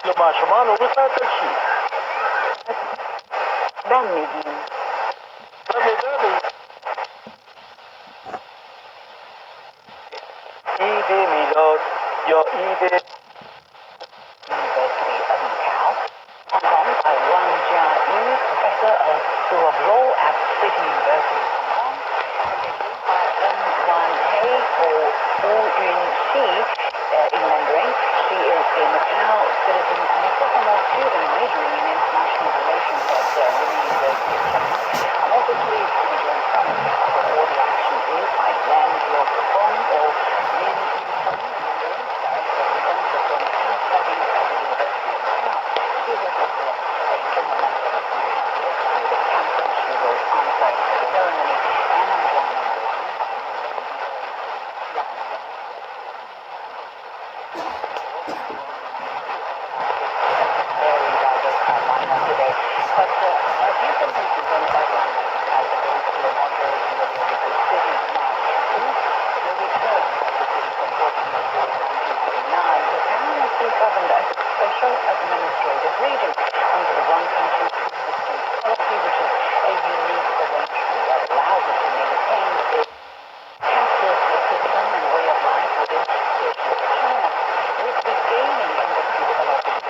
لما شمان وساكل شيء دمي دي دمي عيد ميلاد يا عيد University of Macau. Hong Kong by Wang Jiayu, Professor of School of Law at City University of Hong Kong. Interviewed by N1 Hei or Wu Yunxi in Mandarin. She is a Macau citizen and a sophomore student majoring in international relations at Women University of China. I'm also pleased to be joined from Macau for all the action is by Lam Yopong or Lin Yupeng, Mandarin, Director of the Center for Macau Studies at the University of Macau. She was also a former member of the Macau Legislative Council. She was on site for the ceremony, and I'm joined on the line very diverse lineup today. But a few sentences on the background as a very clear model in the city now. Since the return of the city from Portuguese rule in 1999, Macau has been governed as a special administrative region under the one country, two systems policy, which is a unique arrangement that allows it to maintain its capitalist system and way of life within socialist China. With the gaining industry developing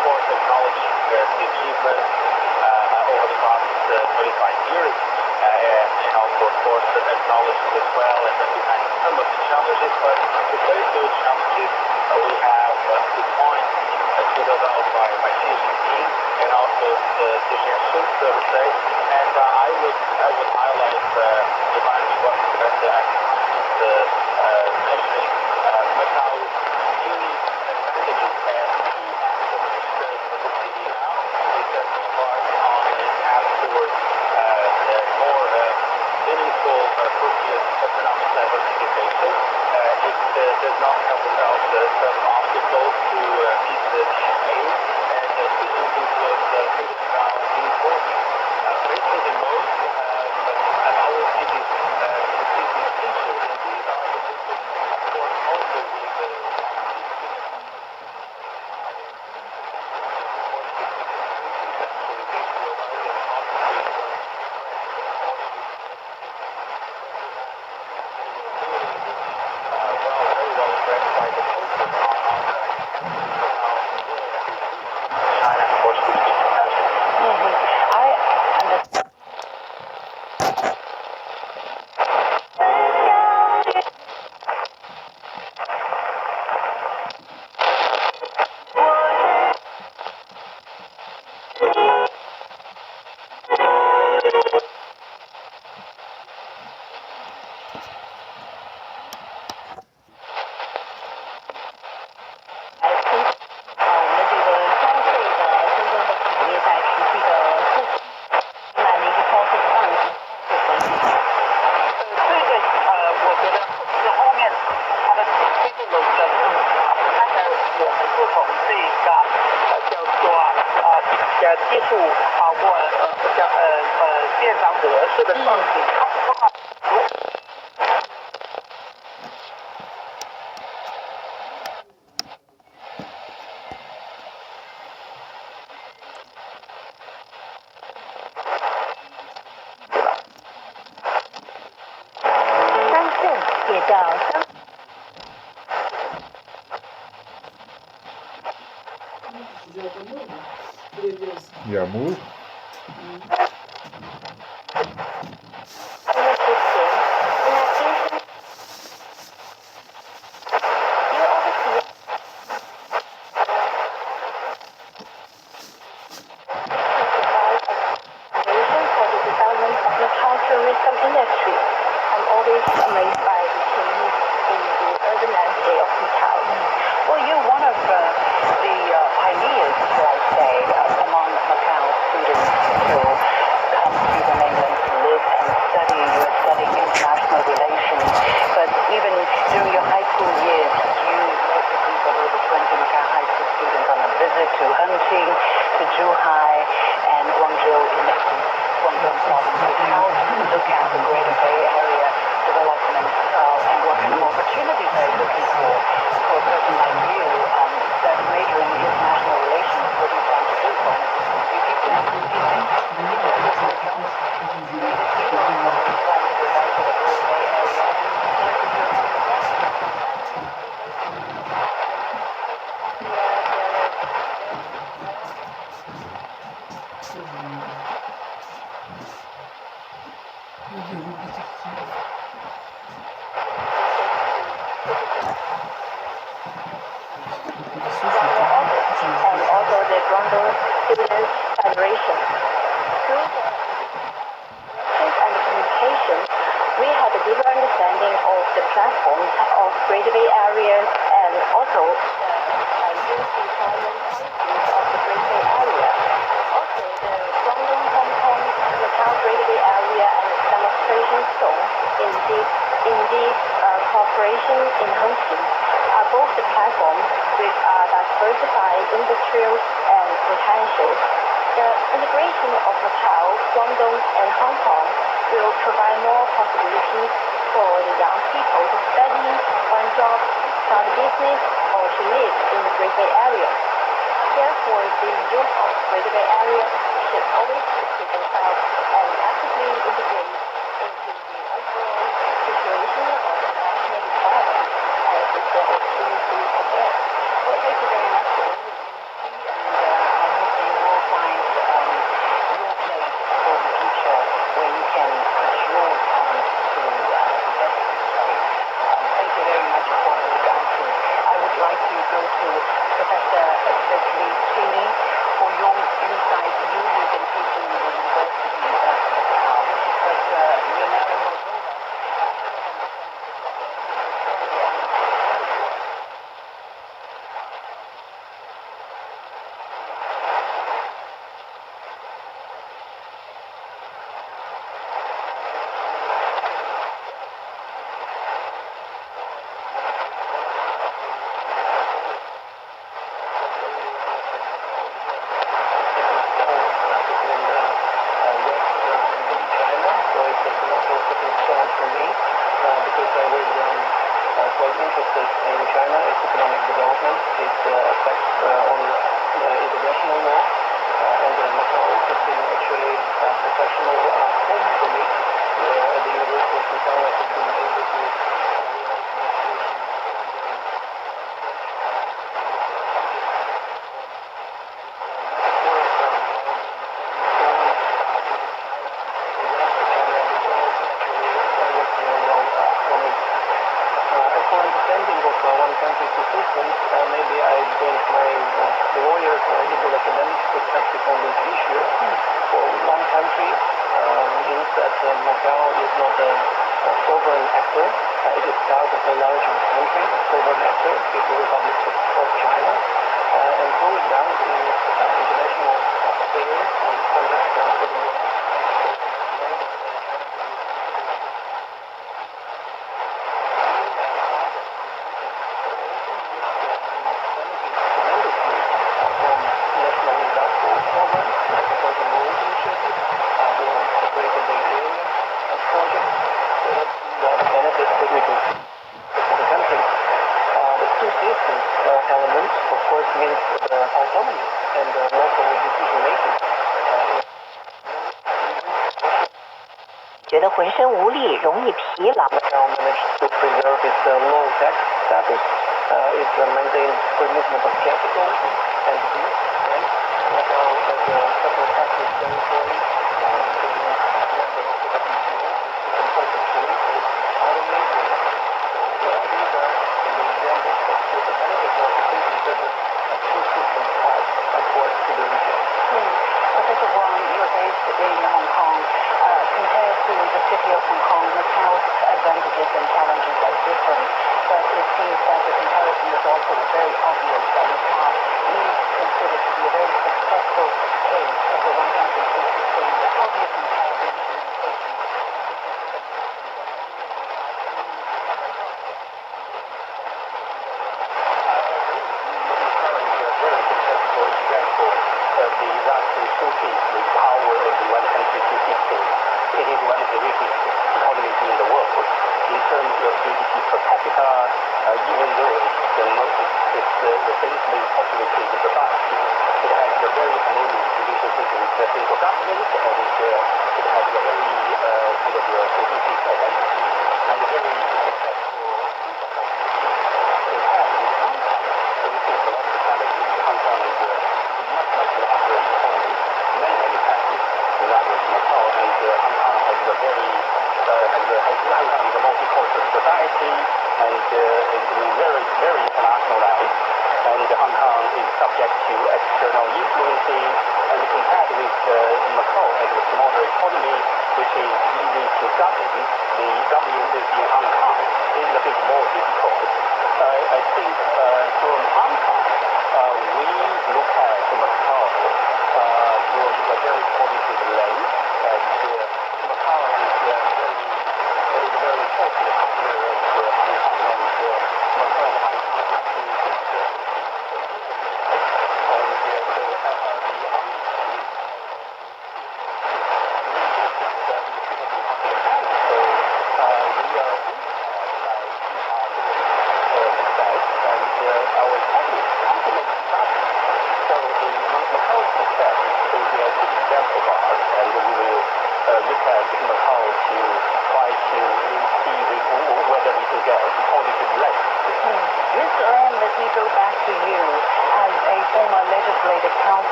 for acknowledging the achievements over the past 20 25 years. And also, of course, acknowledged as well and recognized some of the challenges, but to face those challenges, we have 2 points developed by Xi Jinping and also the suggestions, so to say. And I would highlight reminding what Professor is mentioning Macau's unique advantages and key aspects for the city now is that we embark on a path towards more meaningful appropriate economic diversification. It does not come without some obstacles to meet the aim, and Xi Jinping was thinking about reinforcing raising the most and our cities completely essential. And these are related, of course, also with the Я муж. tourism industry. I'm always amazed by the changes in the urban landscape of Macau. Well, you're one of the pioneers, shall I say, among Macau students to come to the mainland to live and study. You're studying international relations, but even during your high school years, you met a group of over 20 Macau high school students on a visit to Hengqin, to Zhuhai, and Guangzhou in Guangdong province. How do you look at the Greater Bay Area development and what kind of opportunities are you looking for a person like you that's majoring in international relations? What do you plan to do? For instance, do you plan to be a business job? Do you plan to go back to the Greater Bay Area? And also the Guangdong Citizens Federation. Through the and the communication, we had a deeper understanding of the platforms of Greater Bay Area and also the youth employment policies of the Greater Bay Area. Also, the Guangdong, Hong Kong, Macau Greater Bay Area and demonstration zone in this cooperation in Hengqin are both the platforms with diversified industrials and potentials. The integration of Macau, Guangdong, and Hong Kong will provide more possibilities for the young people to study, find jobs, start a business, or to live in the Greater Bay Area. Therefore, the youth of the Greater Bay Area should always equip themselves and actively integrate into the overall situation of the national economy as the opportunity again. Well, thank you very much. And I hope you will find your place for the future to Professor Lee Cheney for your insight. You have been teaching in the university now, but you're now in Moldova.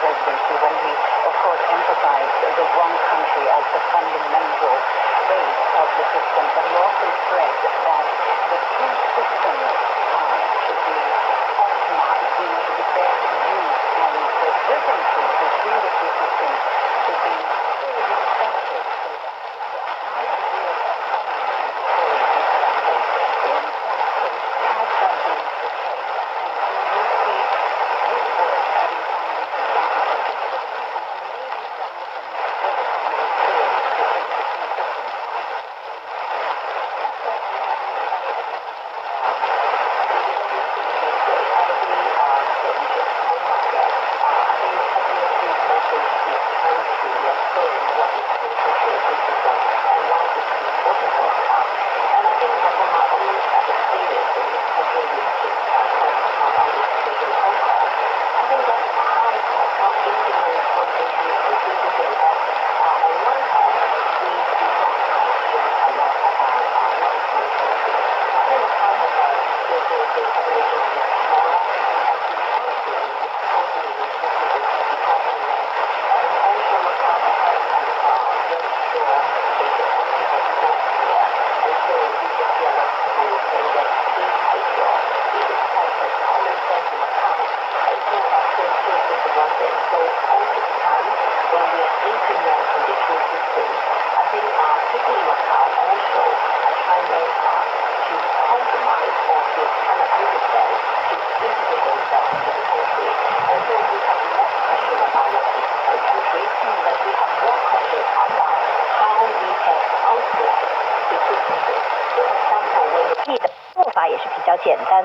President Xi when he, of course, emphasized the one country as the fundamental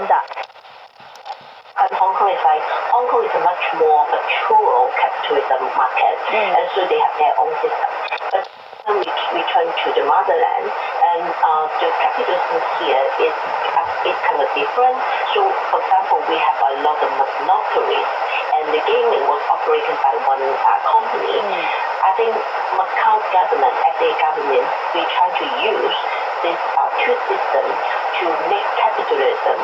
的。And Hong Kong is a much more mature capitalism market, and so they have their own system. But when we turn to the motherland, and the capitalism here is kind of different. So, for example, we have a lot of monopolies, and the gaming was operated by one company. I think Macau government, as a government, we try to use this two systems to make capitalism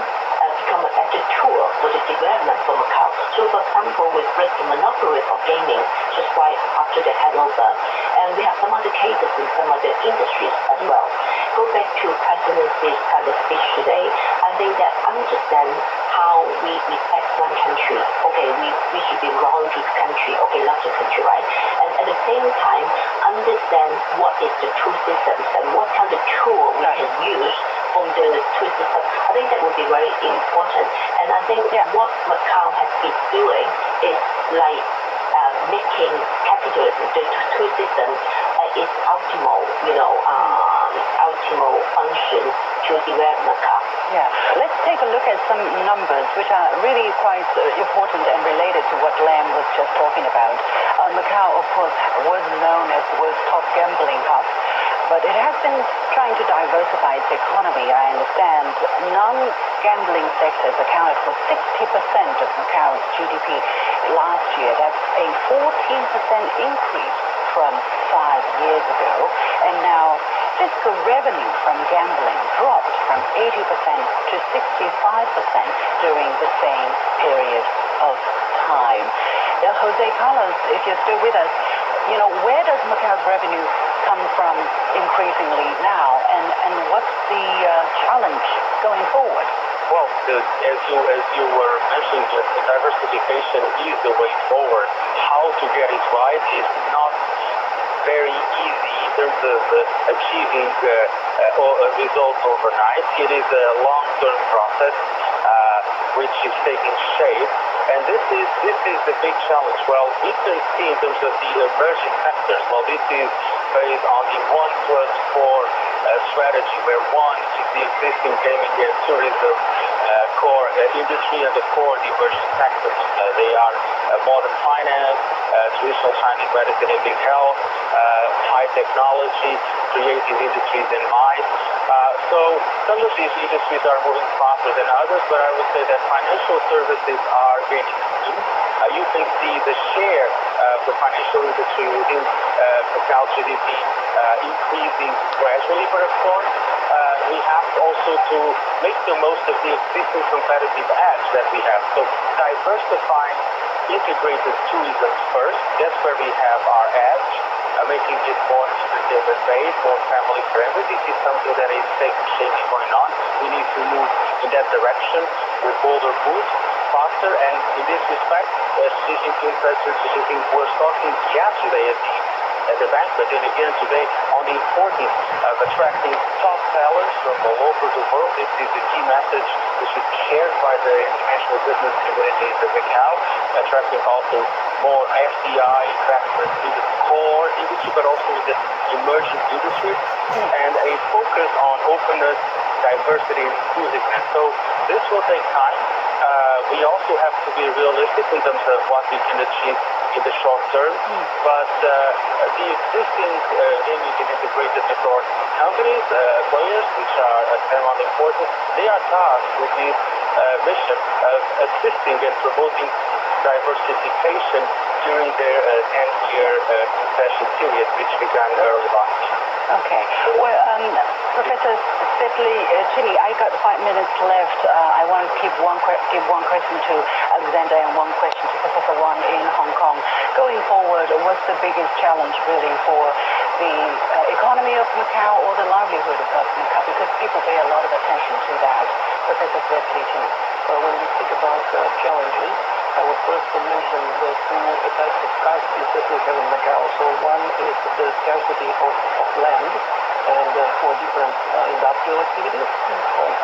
become a better tool for the development for Macau. So, for example, we break the monopoly of gaming just right after the handover. And we have some other cases in some other industries as well. Go back to Presidency's kind of speech today. I think that understand how we respect one country. Okay, we should be loyal to the country. Okay, love the country, right? And at the same time, understand what is the two systems and what kind of tool we can use from the two systems. I think that would be very important. And I think what Macau has been doing is like making capitalism, the two systems, its ultimate, ultimate function to develop Macau. Yeah, let's take a look at some numbers which are really quite important and related to what Lam was just talking about. Macau, of course, was known as the world's top gambling hub, but it has been trying to diversify its economy. I understand non-gambling sectors accounted for 60% of Macau's GDP last year. That's a 14% increase from 5 years ago. And now fiscal revenue from gambling dropped from 80% to 65% during the same period of time. Jose Carlos, if you're still with us, where does Macau's revenue come from increasingly now, and what's the challenge going forward? Well, as you were mentioning, the diversification is the way forward. How to get it right is not very easy in terms of achieving a result overnight. It is a long-term process which is taking shape, and this is the big challenge. Well, we can see in terms of the emerging sectors. Well, this is based on the 1+4 strategy, where one is the existing gaming and tourism core industry, and the core the emerging sectors. They are modern finance, traditional Chinese medicine and big health, high technology, creative industries and mines. So some of these industries are moving faster than others, but I would say that financial services are gaining steam. You can see the share of the financial industry within Macau GDP increasing gradually, but of course we have also to make the most of the existing competitive edge that we have. So diversifying integrated tourism first, that's where we have our edge, making it more entertainment-based, more family-friendly. This is something that is taking shape going on. We need to move in that direction with bolder moves, faster, and in this respect, President Xi Jinping was talking yesterday at the banquet, and again today, on the importance of attracting top talents from all over the world. This is a key message which is shared by the international business community in Macau, attracting also more FDI investment in the core industry, but also in the emerging industries, and a focus on openness, diversity, and inclusiveness. So this will take time. We also have to be realistic in terms of what we can achieve in the short term, but the existing gaming and integrated resort companies, players, which are paramount important, they are tasked with this mission of assisting and promoting diversification during their 10-year concession period, which began early last year. Okay. Well, Professor Chetli, I got 5 minutes left. I want to give one question to Alexander and one question to Professor Wang in Hong Kong. Going forward, what's the biggest challenge really for the economy of Macau or the livelihood of Macau? Because people pay a lot of attention to that. Professor Chetli. When we speak about challenges, I would first mention the two types of scarcities that we have in Macau. So one is the scarcity of land and for different industrial activities,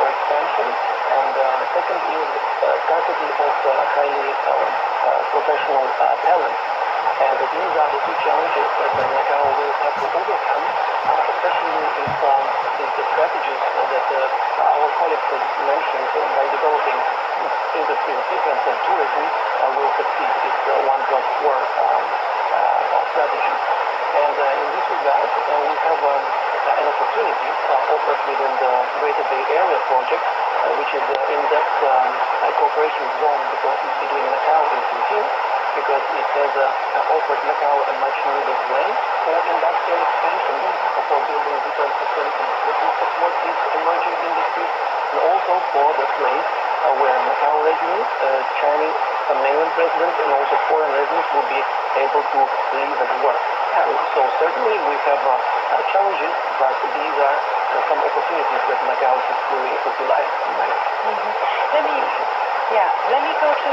for expansion. And second is scarcity of highly professional talent. And these are the two challenges that Macau will have to overcome, especially if the strategies that our colleagues have mentioned by developing industries different than tourism will succeed. It's 1+4 strategy. And in this regard, we have an opportunity offered within the Greater Bay Area project, which is the in-depth cooperation zone between Macau and Philippines, because it has offered Macau a much-needed land for industrial expansion, for building different facilities that will support these emerging industries, and also for the place where Macau residents, Chinese mainland residents, and also foreign residents will be able to live and work. So certainly we have challenges, but these are some opportunities that Macau should fully utilize. Let me go to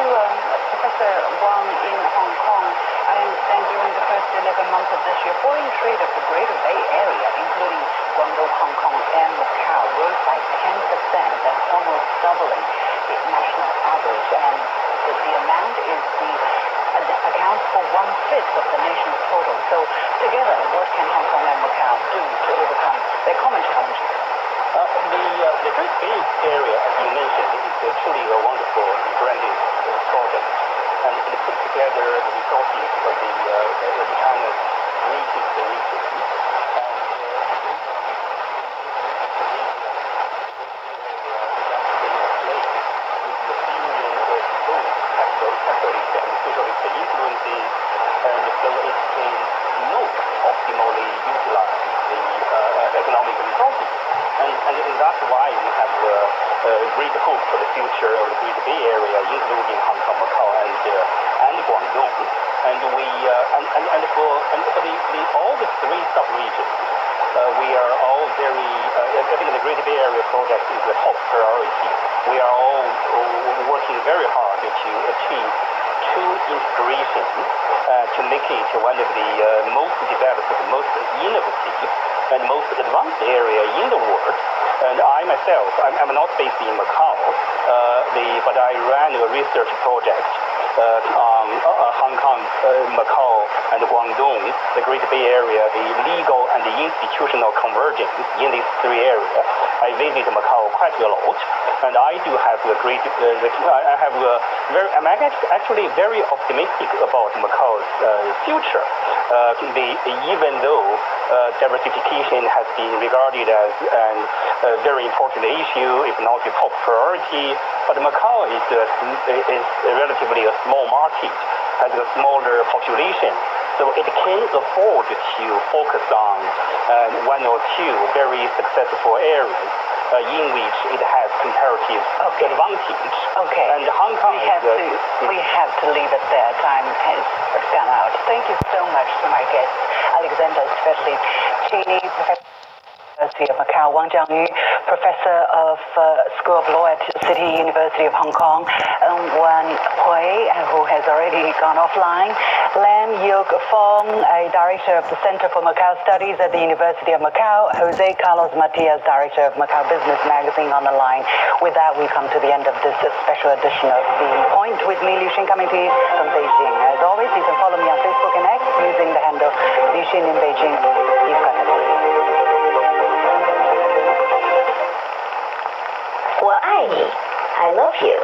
Professor Wang in Hong Kong. I understand during the first 11 months of this year, foreign trade of the Greater Bay Area, including Guangdong, Hong Kong, and Macau, rose by 10%. That's almost doubling the national average, and the amount accounts for 1/5 of the nation's total. So together, what can Hong Kong and Macau do to overcome their common challenges? The Great Bay Area, as you mentioned, is truly a wonderful and grand project, and it puts together the resources of the China's richest region. And so it can not optimally utilize the economic resources. And that's why we have great hope for the future of the Greater Bay Area, including Hong Kong, Macau, and Guangdong. And for all the three sub-regions, we are all very. I think the Greater Bay Area project is the top priority. We are all working very hard to achieve true integration to make it one of the most developed, most innovative, and most advanced area in the world. And I myself, I'm not based in Macau, but I ran a research project on Hong Kong, Macau, and Guangdong, the Greater Bay Area, the legal and the institutional convergence in these three areas. I visited Macau quite a lot, and I do have I'm actually very optimistic about Macau's future. Even though diversification has been regarded as a very important issue, if not a top priority, but Macau is relatively a small market, has a smaller population, so it can afford to focus on one or two very successful areas in which it has comparative advantage. Okay. And Hong Kong we have to leave it there. Time has gone out. Thank you so much to my guest, Alexander Svetlitchny, Professor University of Macau, Wang Jiangyu, Professor of School of Law at City University of Hong Kong, Wan Hui, who has already gone offline, Lam Yuk Fong, a Director of the Center for Macau Studies at the University of Macau, Jose Carlos Matias, Director of Macau Business Magazine on the line. With that, we come to the end of this special edition of The Point with me, Liu Xin, coming to you from Beijing. As always, you can follow me on Facebook and X using the handle Liu Xin in Beijing. You've got it. 我爱你 I love you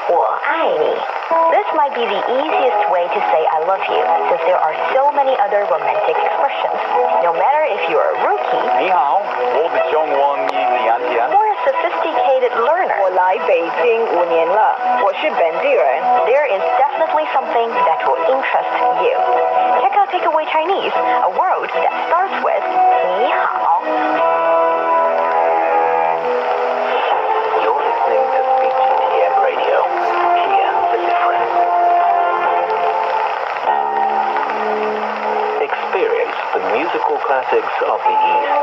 我爱你 This might be the easiest way to say I love you, since there are so many other romantic expressions. No matter if you're a rookie 你好，我是中文译李安田。 or a sophisticated learner. 我来北京5年了，我是本地人。 There is definitely something that will interest you. Check out Takeaway Chinese, a word that starts with 你好. You're listening to CGTN Radio. Hear the difference. Experience the musical classics of the East.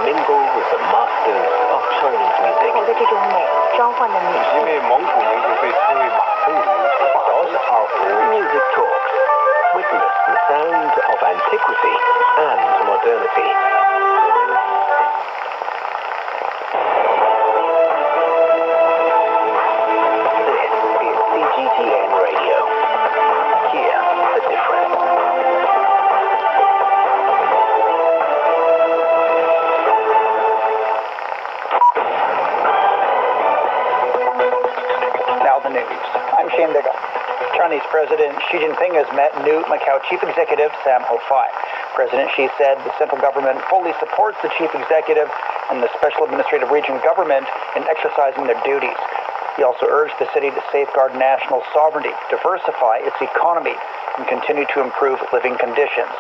Mingle with the masters of Chinese music. 我的这种美召唤了女性。因为蒙古民族被称为马背民族，小小二胡。 Music talks. Witness the sound of antiquity and modernity. This is CGTN Radio. News. I'm Shane Digga. Chinese President Xi Jinping has met new Macau Chief Executive Sam Ho-Fai. President Xi said the central government fully supports the Chief Executive and the Special Administrative Region government in exercising their duties. He also urged the city to safeguard national sovereignty, diversify its economy, and continue to improve living conditions.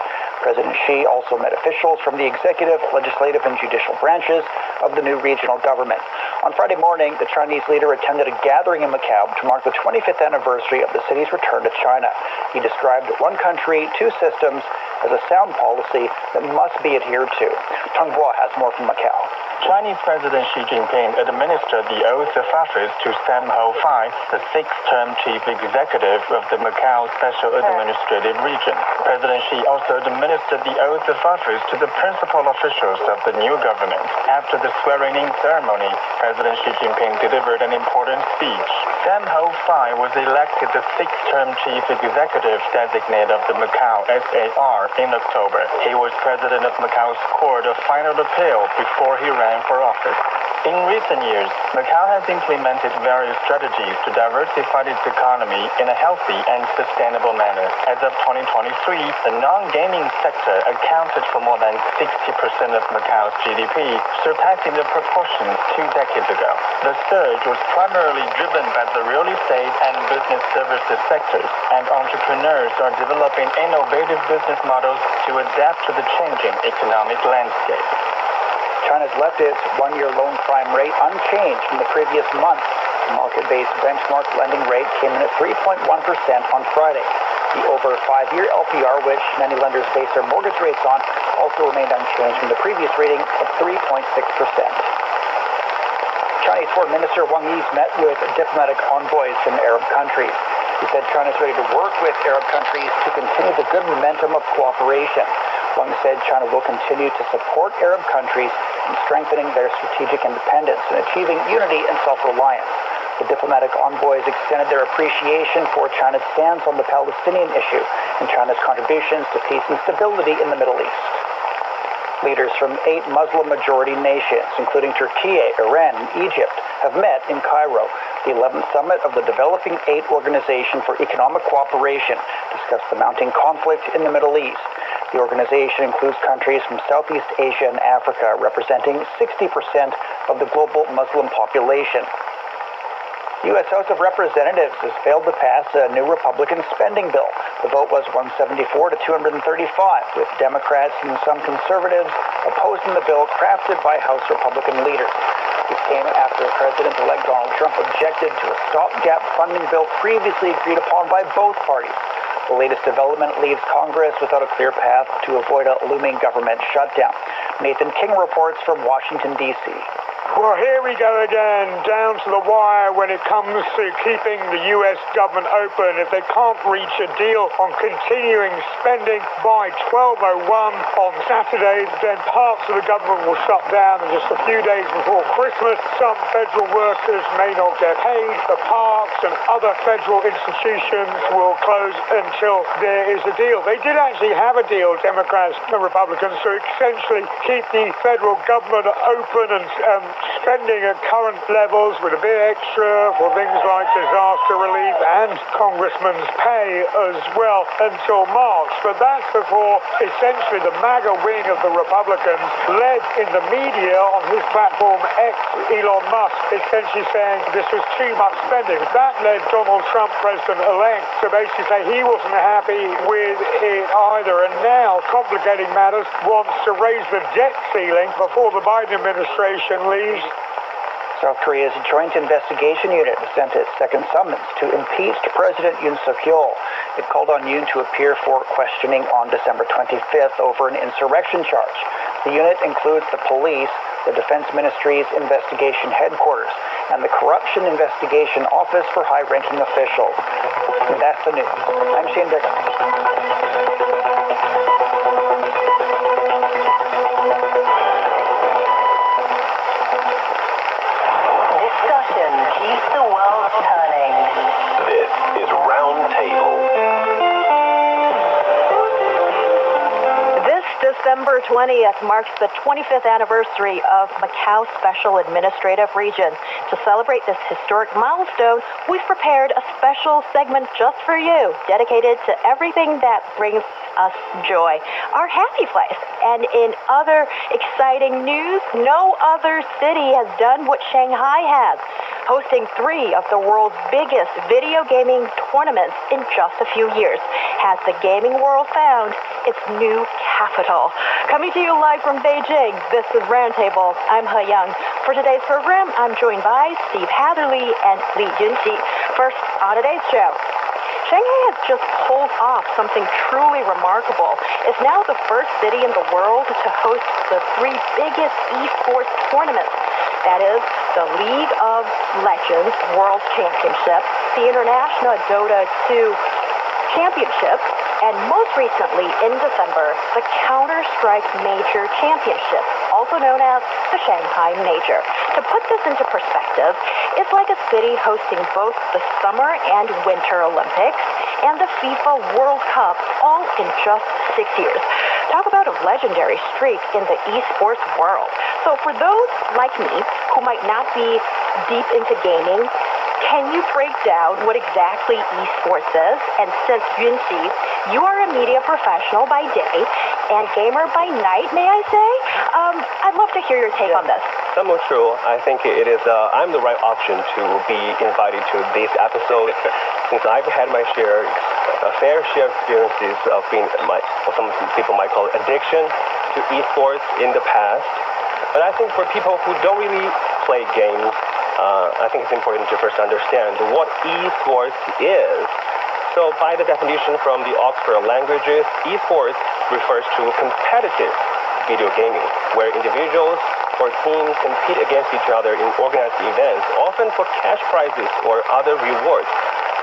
President Xi also met officials from the executive, legislative, and judicial branches of the new regional government. On Friday morning, the Chinese leader attended a gathering in Macau to mark the 25th anniversary of the city's return to China. He described one country, two systems as a sound policy that must be adhered to. Tang Hua has more from Macau. Chinese President Xi Jinping administered the oath of office to Sam Ho-Fai, the sixth-term chief executive of the Macau Special Administrative Region. President Xi also administered the oath of office to the principal officials of the new government. After the swearing-in ceremony, President Xi Jinping delivered an important speech. Sam Ho-Fai was elected the sixth-term chief executive designate of the Macau SAR in October. He was president of Macau's Court of Final Appeal before he ran for office. In recent years, Macau has implemented various strategies to diversify its economy in a healthy and sustainable manner. As of 2023, the non-gaming sector accounted for more than 60% of Macau's GDP, surpassing the proportions 2 decades ago. The surge was primarily driven by the real estate and business services sectors, and entrepreneurs are developing innovative business models to adapt to the changing economic landscape. China's left its one-year loan prime rate unchanged from the previous month. The market-based benchmark lending rate came in at 3.1% on Friday. The over 5-year LPR, which many lenders base their mortgage rates on, also remained unchanged from the previous reading of 3.6%. Chinese Foreign Minister Wang Yi met with diplomatic envoys from Arab countries. He said China is ready to work with Arab countries to continue the good momentum of cooperation. Wang said China will continue to support Arab countries in strengthening their strategic independence and achieving unity and self-reliance. The diplomatic envoys extended their appreciation for China's stance on the Palestinian issue and China's contributions to peace and stability in the Middle East. Leaders from 8 Muslim-majority nations, including Turkey, Iran, and Egypt, have met in Cairo. The 11th summit of the Developing 8 Organization for Economic Cooperation discussed the mounting conflict in the Middle East. The organization includes countries from Southeast Asia and Africa, representing 60% of the global Muslim population. The U.S. House of Representatives has failed to pass a new Republican spending bill. The vote was 174 to 235, with Democrats and some conservatives opposing the bill crafted by House Republican leaders. This came after President-elect Donald Trump objected to a stopgap funding bill previously agreed upon by both parties. The latest development leaves Congress without a clear path to avoid a looming government shutdown. Nathan King reports from Washington, D.C. Well, here we go again, down to the wire when it comes to keeping the U.S. government open. If they can't reach a deal on continuing spending by 12:01 on Saturday, then parts of the government will shut down. And just a few days before Christmas, some federal workers may not get paid. The parks and other federal institutions will close until there is a deal. They did actually have a deal, Democrats and Republicans, to essentially keep the federal government open and spending at current levels with a bit extra for things like disaster relief and congressmen's pay as well until March. But that's before essentially the MAGA wing of the Republicans led in the media on his platform X, Elon Musk, essentially saying this was too much spending. That led Donald Trump, president-elect, to basically say he wasn't happy with it either. And now, complicating matters, wants to raise the debt ceiling before the Biden administration leaves. South Korea's Joint Investigation Unit sent its second summons to impeached President Yoon Suk-yeol. It called on Yoon to appear for questioning on December 25th over an insurrection charge. The unit includes the police, the Defense Ministry's investigation headquarters, and the Corruption Investigation Office for high-ranking officials. And that's the news. I'm Shane Dicker. Keeps the world turning. This is Roundtable. This December 20th marks the 25th anniversary of Macau Special Administrative Region. To celebrate this historic milestone, we've prepared a special segment just for you, dedicated to everything that brings us joy, our happy place. And in other exciting news, no other city has done what Shanghai has, hosting 3 of the world's biggest video gaming tournaments in just a few years. Has the gaming world found its new capital? Coming to you live from Beijing, this is Roundtable. I'm He Young. For today's program, I'm joined by Steve Hatherley and Li Junqi. First, on today's show, Shanghai has just pulled off something truly remarkable. It's now the first city in the world to host the 3 biggest esports tournaments. That is the League of Legends World Championship, the International Dota 2 Championship, and most recently in December, the Counter-Strike Major Championship, also known as the Shanghai Major. To put this into perspective, it's like a city hosting both the Summer and Winter Olympics and the FIFA World Cup all in just 6 years. Talk about a legendary streak in the esports world. So for those like me who might not be deep into gaming, can you break down what exactly esports is? And since Junqi, you are a media professional by day and gamer by night, may I say? I'd love to hear your take on this. Somewhat true. I think it is. I'm the right option to be invited to this episode, since I've had my share, a fair share of experiences of being what some people might call addiction to esports in the past. But I think for people who don't really play games, I think it's important to first understand what esports is. So by the definition from the Oxford Languages, esports refers to competitive video gaming, where individuals or teams compete against each other in organized events, often for cash prizes or other rewards.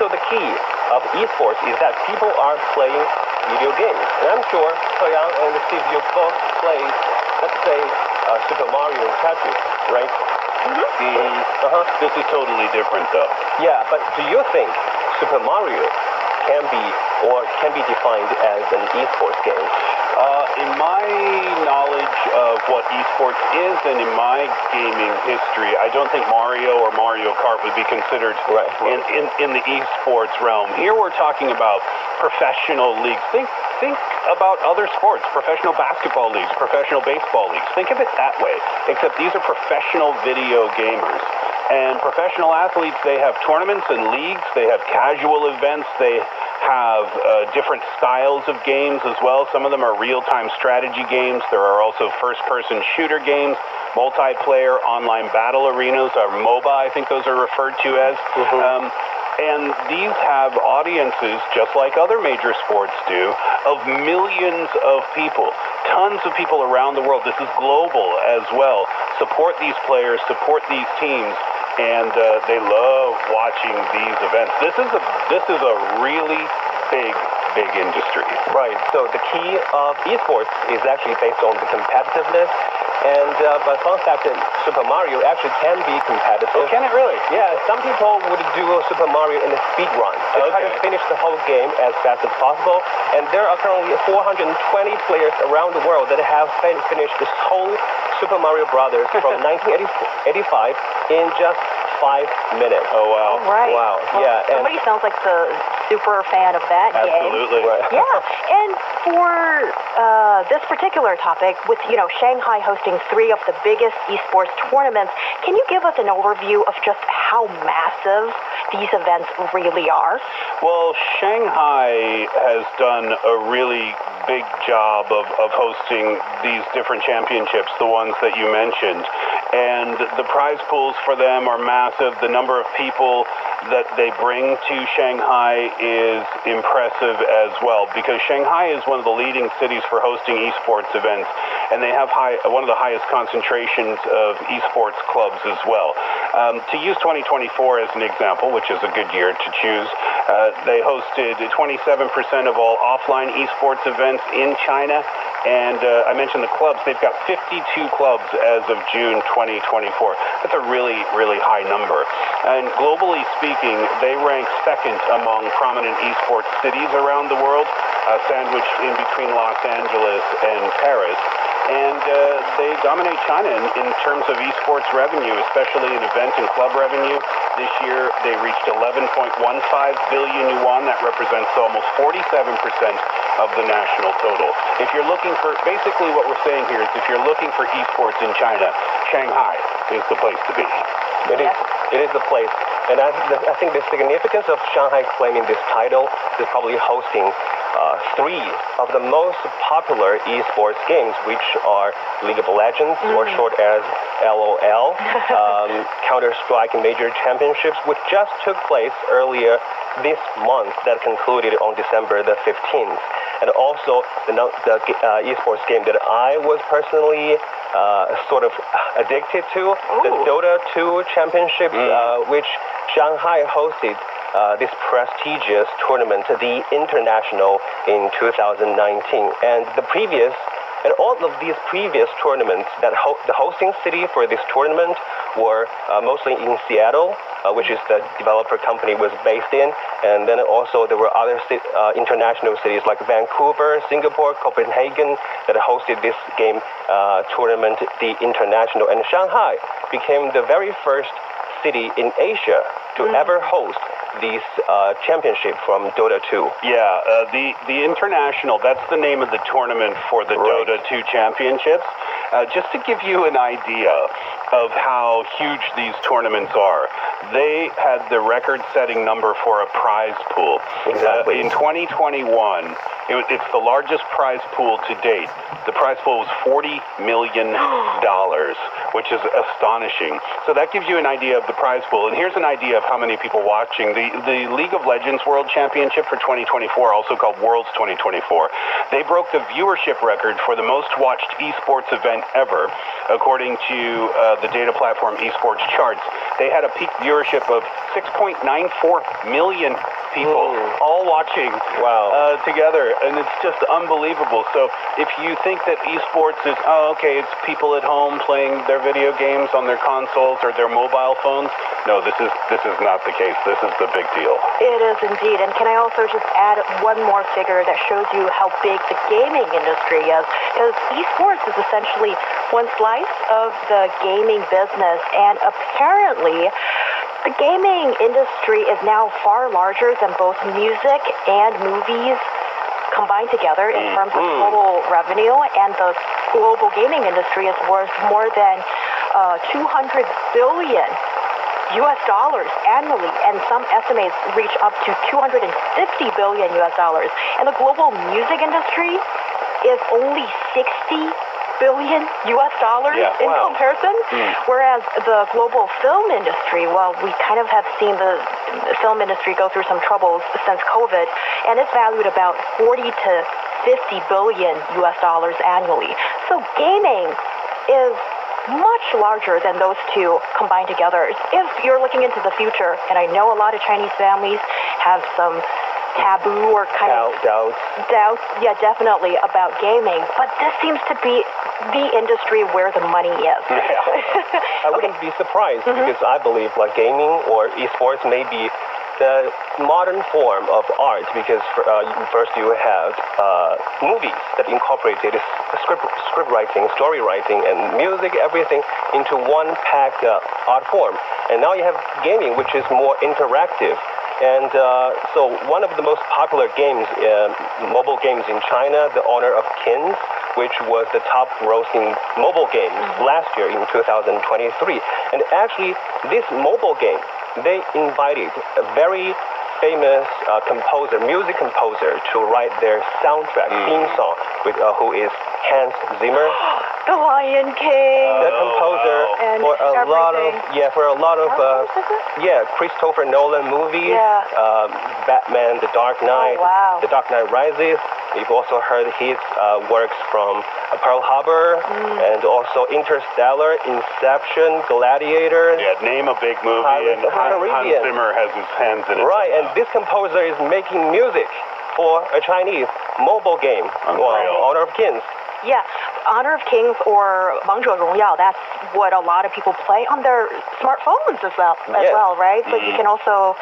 So the key of esports is that people are playing video games. And I'm sure Soyang and Steve, you both played, let's say, Super Mario and Tetris, right? This is totally different, though. Yeah, but do you think Super Mario can be defined as an esports game? In my knowledge of what esports is and in my gaming history, I don't think Mario or Mario Kart would be considered in the esports realm. Here we're talking about professional leagues. Think about other sports, professional basketball leagues, professional baseball leagues. Think of it that way, except these are professional video gamers. And professional athletes, they have tournaments and leagues, they have casual events, they have different styles of games as well. Some of them are real-time strategy games. There are also first-person shooter games, multiplayer online battle arenas, or MOBA, I think those are referred to as. And these have audiences, just like other major sports do, of millions of people. Tons of people around the world. This is global as well. Support these players, support these teams, and they love watching these events. This is a really big industry. Right. So the key of esports is actually based on the competitiveness. And but fun fact that Super Mario actually can be competitive. Oh, can it really? Yeah, some people would do Super Mario in a speed run. They try to finish the whole game as fast as possible. And there are currently 420 players around the world that have finished this whole Super Mario Brothers from 1985 in just 5 minutes. Oh, wow. All right. Wow. Well, yeah. Somebody sounds like the super fan of that game. Absolutely. Right. Yeah. And for this particular topic, with Shanghai hosting 3 of the biggest esports tournaments, can you give us an overview of just how massive these events really are? Well, Shanghai has done a really big job of hosting these different championships, the ones that you mentioned. And the prize pools for them are massive. The number of people that they bring to Shanghai is impressive as well, because Shanghai is one of the leading cities for hosting esports events, and they have one of the highest concentrations of esports clubs as well. To use 2024 as an example, which is a good year to choose, they hosted 27% of all offline esports events in China, and I mentioned the clubs. They've got 52 clubs as of June 2024. That's a really, really high number. And globally speaking, they rank second among prominent esports cities around the world, sandwiched in between Los Angeles and Paris. and they dominate China in terms of esports revenue, especially in event and club revenue. This year, they reached 11.15 billion yuan. That represents almost 47% of the national total. If you're looking for, basically what we're saying here is if you're looking for esports in China, Shanghai is the place to be. It is the place. And I think the significance of Shanghai claiming this title is probably hosting three of the most popular esports games, which are League of Legends, or short as LOL, Counter-Strike Major Championships, which just took place earlier this month, that concluded on December the 15th. And also the esports game that I was personally sort of addicted to, the Dota 2 Championships, which Shanghai hosted this prestigious tournament, the International, in 2019. And all of these previous tournaments, the hosting city for this tournament were mostly in Seattle, which is the developer company was based in. And then also there were other international cities like Vancouver, Singapore, Copenhagen that hosted this game tournament, the International. And Shanghai became the very first city in Asia to ever host these championship from Dota 2. Yeah, the International, that's the name of the tournament for the Dota 2 championships. Just to give you an idea of how huge these tournaments are, they had the record-setting number for a prize pool. Exactly. In 2021, it's the largest prize pool to date. The prize pool was $40 million, which is astonishing. So that gives you an idea of the prize pool. And here's an idea of how many people watching. The League of Legends World Championship for 2024, also called Worlds 2024, they broke the viewership record for the most watched esports event ever, according to the data platform Esports Charts. They had a peak viewership of 6.94 million people all watching together, and it's just unbelievable. So if you think that esports is, it's people at home playing their video games on their consoles or their mobile phones, no, this is not the case. This is the big deal. It is indeed. And can I also just add one more figure that shows you how big the gaming industry is? Because esports is essentially one slice of the gaming business, and apparently the gaming industry is now far larger than both music and movies combined together in terms of total revenue, and the global gaming industry is worth more than $200 billion annually, and some estimates reach up to $250 billion. And the global music industry is only $60 billion in comparison, whereas the global film industry, well, we kind of have seen the film industry go through some troubles since COVID, and it's valued about $40 to $50 billion annually. So gaming is much larger than those two combined together. If you're looking into the future, and I know a lot of Chinese families have some taboo or kind of doubts, yeah, definitely, about gaming, but this seems to be the industry where the money is. I wouldn't be surprised, because I believe like gaming or esports may be the modern form of art, because first you have movies that incorporated script writing, story writing, and music, everything into one packed art form. And now you have gaming, which is more interactive. And so one of the most popular games, mobile games in China, The Honor of Kings, which was the top grossing mobile game last year in 2023. And actually, this mobile game, they invited a very famous music composer, to write their soundtrack theme song, with who is Hans Zimmer. The Lion King. The composer for a lot of Christopher Nolan movies. Batman, The Dark Knight, The Dark Knight Rises. You've also heard his works from Pearl Harbor, and also Interstellar, Inception, Gladiator. Yeah, name a big movie, and Hans Zimmer has his hands in it. Right, and this composer is making music for a Chinese mobile game, Honor of Kings. Yeah, Honor of Kings or 王者荣耀, that's what a lot of people play on their smartphones as well, right? So you can also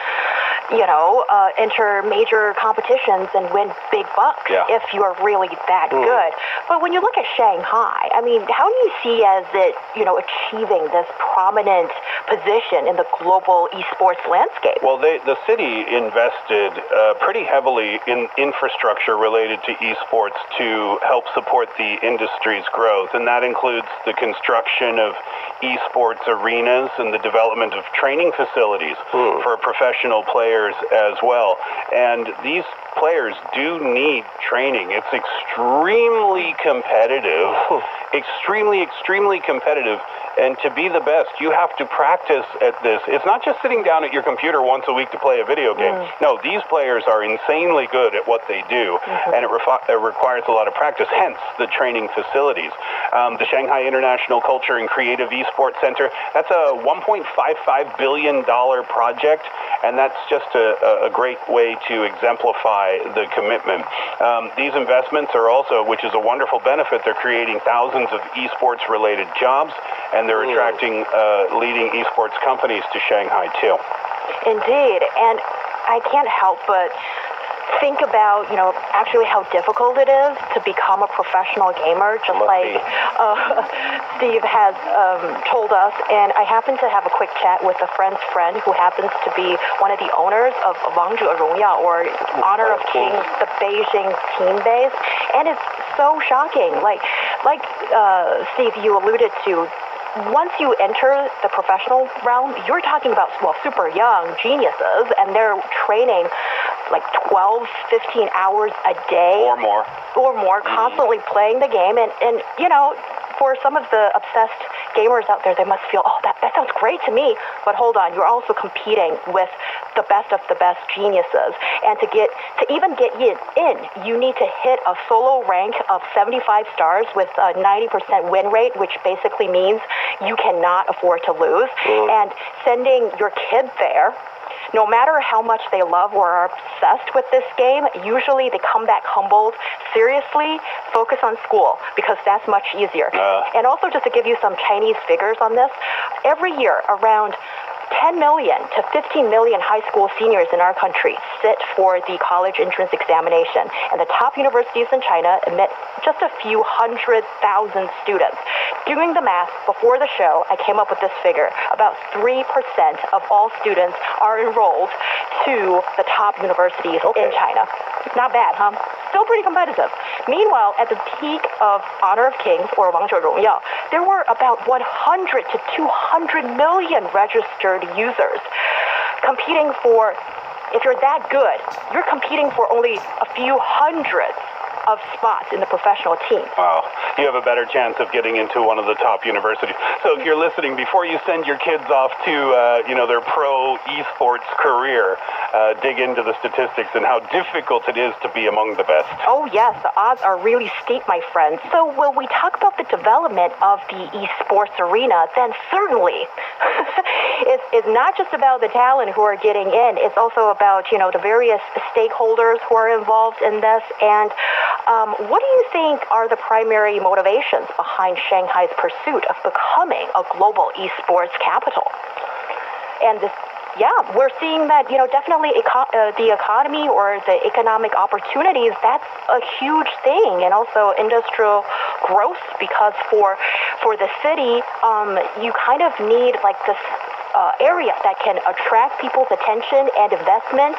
enter major competitions and win big bucks if you are really that good. But when you look at Shanghai, I mean, how do you see as it, achieving this prominent position in the global esports landscape? Well, the city invested pretty heavily in infrastructure related to esports to help support the industry's growth, and that includes the construction of esports arenas and the development of training facilities for professional players as well. And these players do need training. It's extremely competitive, extremely competitive. And to be the best, you have to practice at this. It's not just sitting down at your computer once a week to play a video game. No, these players are insanely good at what they do, and it requires a lot of practice, hence the training facilities. The Shanghai International Culture and Creative Esports Center, that's a $1.55 billion project, and that's just a great way to exemplify the commitment. These investments are also, which is a wonderful benefit, they're creating thousands of esports-related jobs, and they're attracting leading esports companies to Shanghai, too. Indeed, and I can't help but think about, actually how difficult it is to become a professional gamer, just like Steve has told us. And I happened to have a quick chat with a friend's friend who happens to be one of the owners of 王者荣耀, or Honor of Kings, the Beijing team base. And it's so shocking. Like Steve, you alluded to, once you enter the professional realm, you're talking about, super young geniuses, and they're training like 12, 15 hours a day. Or more, constantly playing the game. And for some of the obsessed gamers out there, they must feel, that sounds great to me. But hold on, you're also competing with the best of the best geniuses. And to even get in, you need to hit a solo rank of 75 stars with a 90% win rate, which basically means you cannot afford to lose. And sending your kid there, no matter how much they love or are obsessed with this game, usually they come back humbled. Seriously, focus on school, because that's much easier. And also, just to give you some Chinese figures on this, every year around 10 million to 15 million high school seniors in our country sit for the college entrance examination. And the top universities in China admit just a few 100,000 students. Doing the math before the show, I came up with this figure. About 3% of all students are enrolled to the top universities in China. Not bad, huh? Still pretty competitive. Meanwhile, at the peak of Honor of Kings, or 王者荣耀, there were about 100 to 200 million registered users competing for, if you're that good, you're competing for only a few hundreds of spots in the professional team. Wow. You have a better chance of getting into one of the top universities. So if you're listening, before you send your kids off to, their pro esports career, dig into the statistics and how difficult it is to be among the best. Oh, yes. The odds are really steep, my friend. So when we talk about the development of the esports arena, then certainly it's not just about the talent who are getting in. It's also about, the various stakeholders who are involved in this. And what do you think are the primary motivations behind Shanghai's pursuit of becoming a global esports capital? And this, we're seeing that, definitely the economy or the economic opportunities, that's a huge thing. And also industrial growth, because for the city, you kind of need like this area that can attract people's attention and investment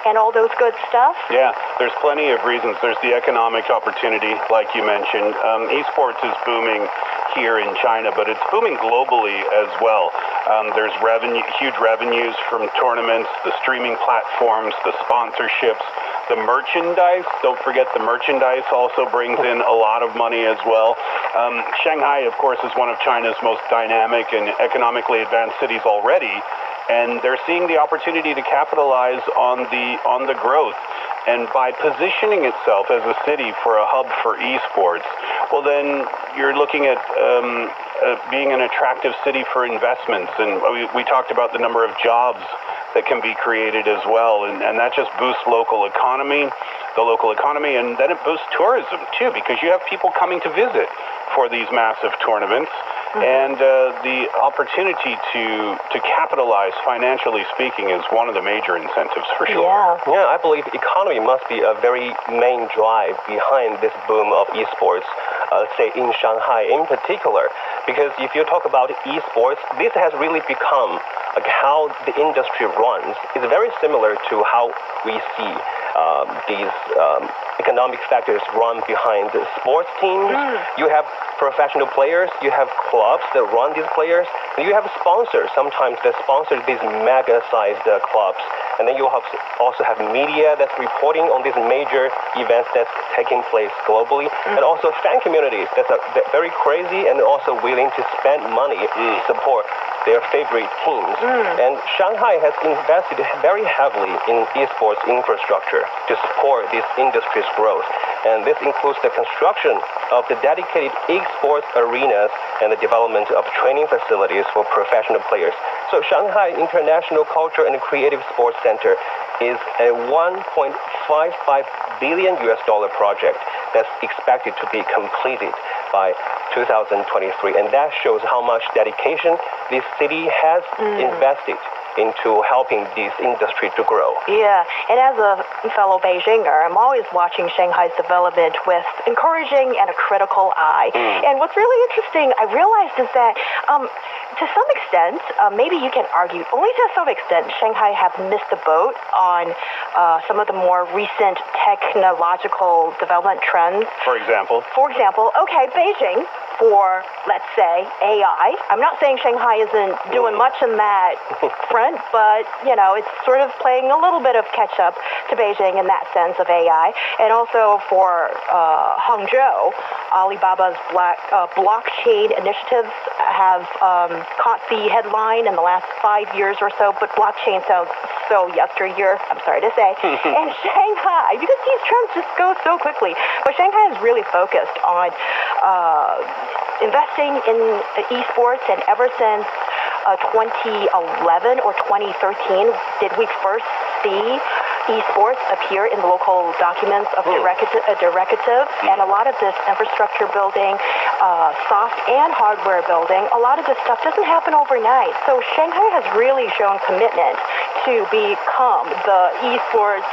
and all those good stuff. Yeah, there's plenty of reasons. There's the economic opportunity, like you mentioned. Esports is booming here in China, but it's booming globally as well. There's huge revenues from tournaments, the streaming platforms, the sponsorships, the merchandise. Don't forget the merchandise also brings in a lot of money as well. Shanghai, of course, is one of China's most dynamic and economically advanced cities already, and they're seeing the opportunity to capitalize on the growth. And by positioning itself as a city for a hub for esports, well, then you're looking at being an attractive city for investments. And we talked about the number of jobs that can be created as well. And that just boosts the local economy, and then it boosts tourism, too, because you have people coming to visit for these massive tournaments. And the opportunity to capitalize financially speaking is one of the major incentives for sure. Yeah, I believe economy must be a very main drive behind this boom of esports, say in Shanghai in particular. Because if you talk about esports, this has really become like how the industry runs. It's very similar to how we see these economic factors run behind the sports teams. You have professional players, you have clubs that run these players, and you have sponsors sometimes that sponsor these mega-sized clubs. And then you also have media that's reporting on these major events that's taking place globally, and also fan communities that's very crazy and also willing to spend money to support their favorite teams. And Shanghai has invested very heavily in esports infrastructure to support this industry's growth. And this includes the construction of the dedicated esports arenas and the development of training facilities for professional players. So Shanghai International Culture and Creative Sports Center is a $1.55 billion project that's expected to be completed by 2023. And that shows how much dedication this city has invested into helping this industry to grow. Yeah, and as a fellow Beijinger, I'm always watching Shanghai's development with encouraging and a critical eye. And what's really interesting, I realized, is that to some extent, maybe you can argue, only to some extent, Shanghai have missed the boat on some of the more recent technological development trends. For example? Okay, Beijing, for, let's say, AI. I'm not saying Shanghai isn't doing much in that front, but, you know, it's sort of playing a little bit of catch-up to Beijing in that sense of AI. And also for Hangzhou, Alibaba's blockchain initiatives have caught the headline in the last 5 years or so, but blockchain sounds so yesteryear, I'm sorry to say. And Shanghai, because these trends just go so quickly, but Shanghai is really focused on investing in esports, and ever since 2011 or 2013 did we first see esports appear in the local documents of directive, and a lot of this infrastructure building, soft and hardware building, a lot of this stuff doesn't happen overnight. So Shanghai has really shown commitment to become the esports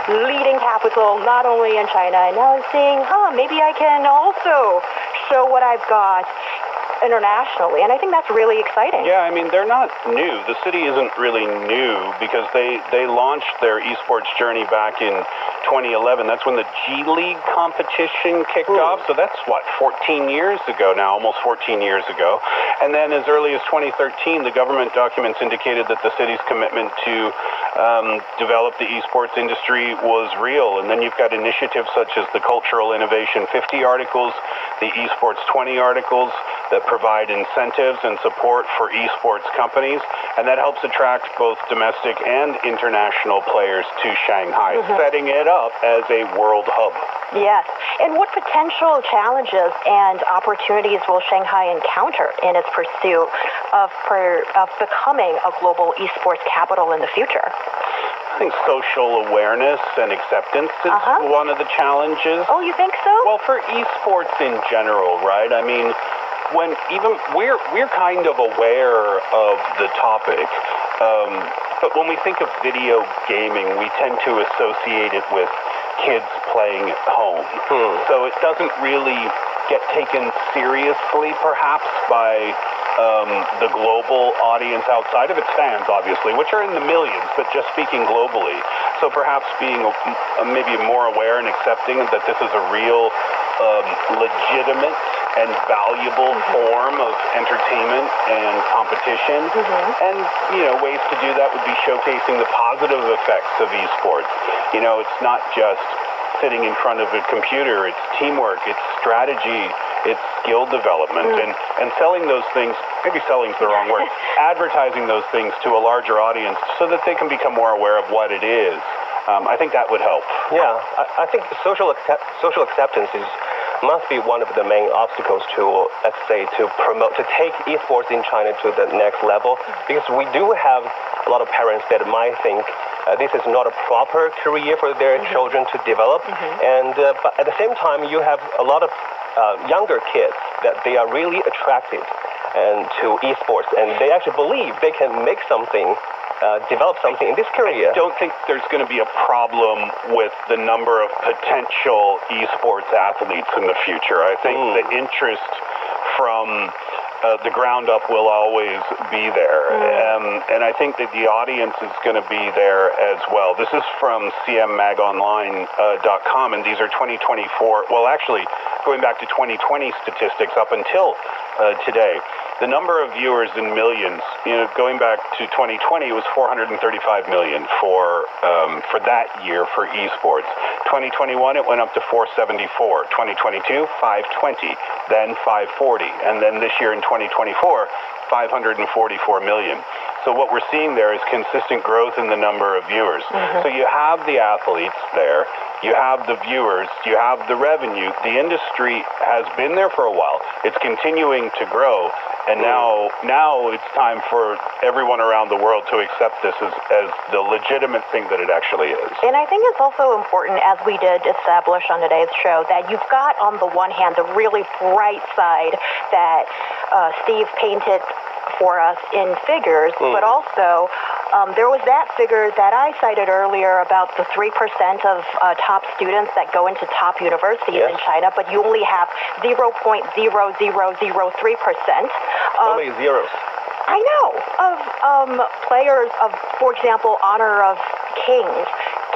leading capital, not only in China, and now I'm seeing, maybe I can also show what I've got internationally, and I think that's really exciting. Yeah, I mean, they're not new. The city isn't really new because they launched their esports journey back in 2011. That's when the G League competition kicked off. So that's, 14 years ago now, almost 14 years ago. And then as early as 2013, the government documents indicated that the city's commitment to develop the esports industry was real. And then you've got initiatives such as the Cultural Innovation 50 articles, the Esports 20 articles that provide incentives and support for esports companies, and that helps attract both domestic and international players to Shanghai, setting it up as a world hub. Yes. And what potential challenges and opportunities will Shanghai encounter in its pursuit of becoming a global esports capital in the future? I think social awareness and acceptance is one of the challenges. Oh, you think so? Well, for esports in general, right? I mean, when even we're kind of aware of the topic, but when we think of video gaming, we tend to associate it with kids playing at home. So it doesn't really get taken seriously, perhaps, by the global audience outside of its fans, obviously, which are in the millions, but just speaking globally. So perhaps being maybe more aware and accepting that this is a real legitimate and valuable form of entertainment and competition. And, you know, ways to do that would be showcasing the positive effects of esports. You know, it's not just sitting in front of a computer, it's teamwork, it's strategy, it's skill development, and selling those things, maybe selling's the wrong word, advertising those things to a larger audience so that they can become more aware of what it is. I think that would help. Yeah, I think social acceptance must be one of the main obstacles to, let's say, to take esports in China to the next level, because we do have a lot of parents that might think this is not a proper career for their children to develop, and but at the same time, you have a lot of younger kids that they are really attracted and to esports, and they actually believe they can make something, develop something in this career. I don't think there's going to be a problem with the number of potential esports athletes in the future. I think the interest from the ground up will always be there. And I think that the audience is going to be there as well. This is from cmmagonline.com, and these are 2024, well, actually, going back to 2020 statistics up until today. The number of viewers in millions, going back to 2020, it was 435 million for that year for esports. 2021, it went up to 474. 2022, 520, then 540, and then this year in 2024, 544 million. So what we're seeing there is consistent growth in the number of viewers. So you have the athletes there, you have the viewers, you have the revenue. The industry has been there for a while. It's continuing to grow. And now it's time for everyone around the world to accept this as the legitimate thing that it actually is. And I think it's also important, as we did establish on today's show, that you've got on the one hand the really bright side that Steve painted for us in figures, but also there was that figure that I cited earlier about the 3% of top students that go into top universities in China, but you only have 0.0003%. How many zeros? I know, of players of, for example, Honor of Kings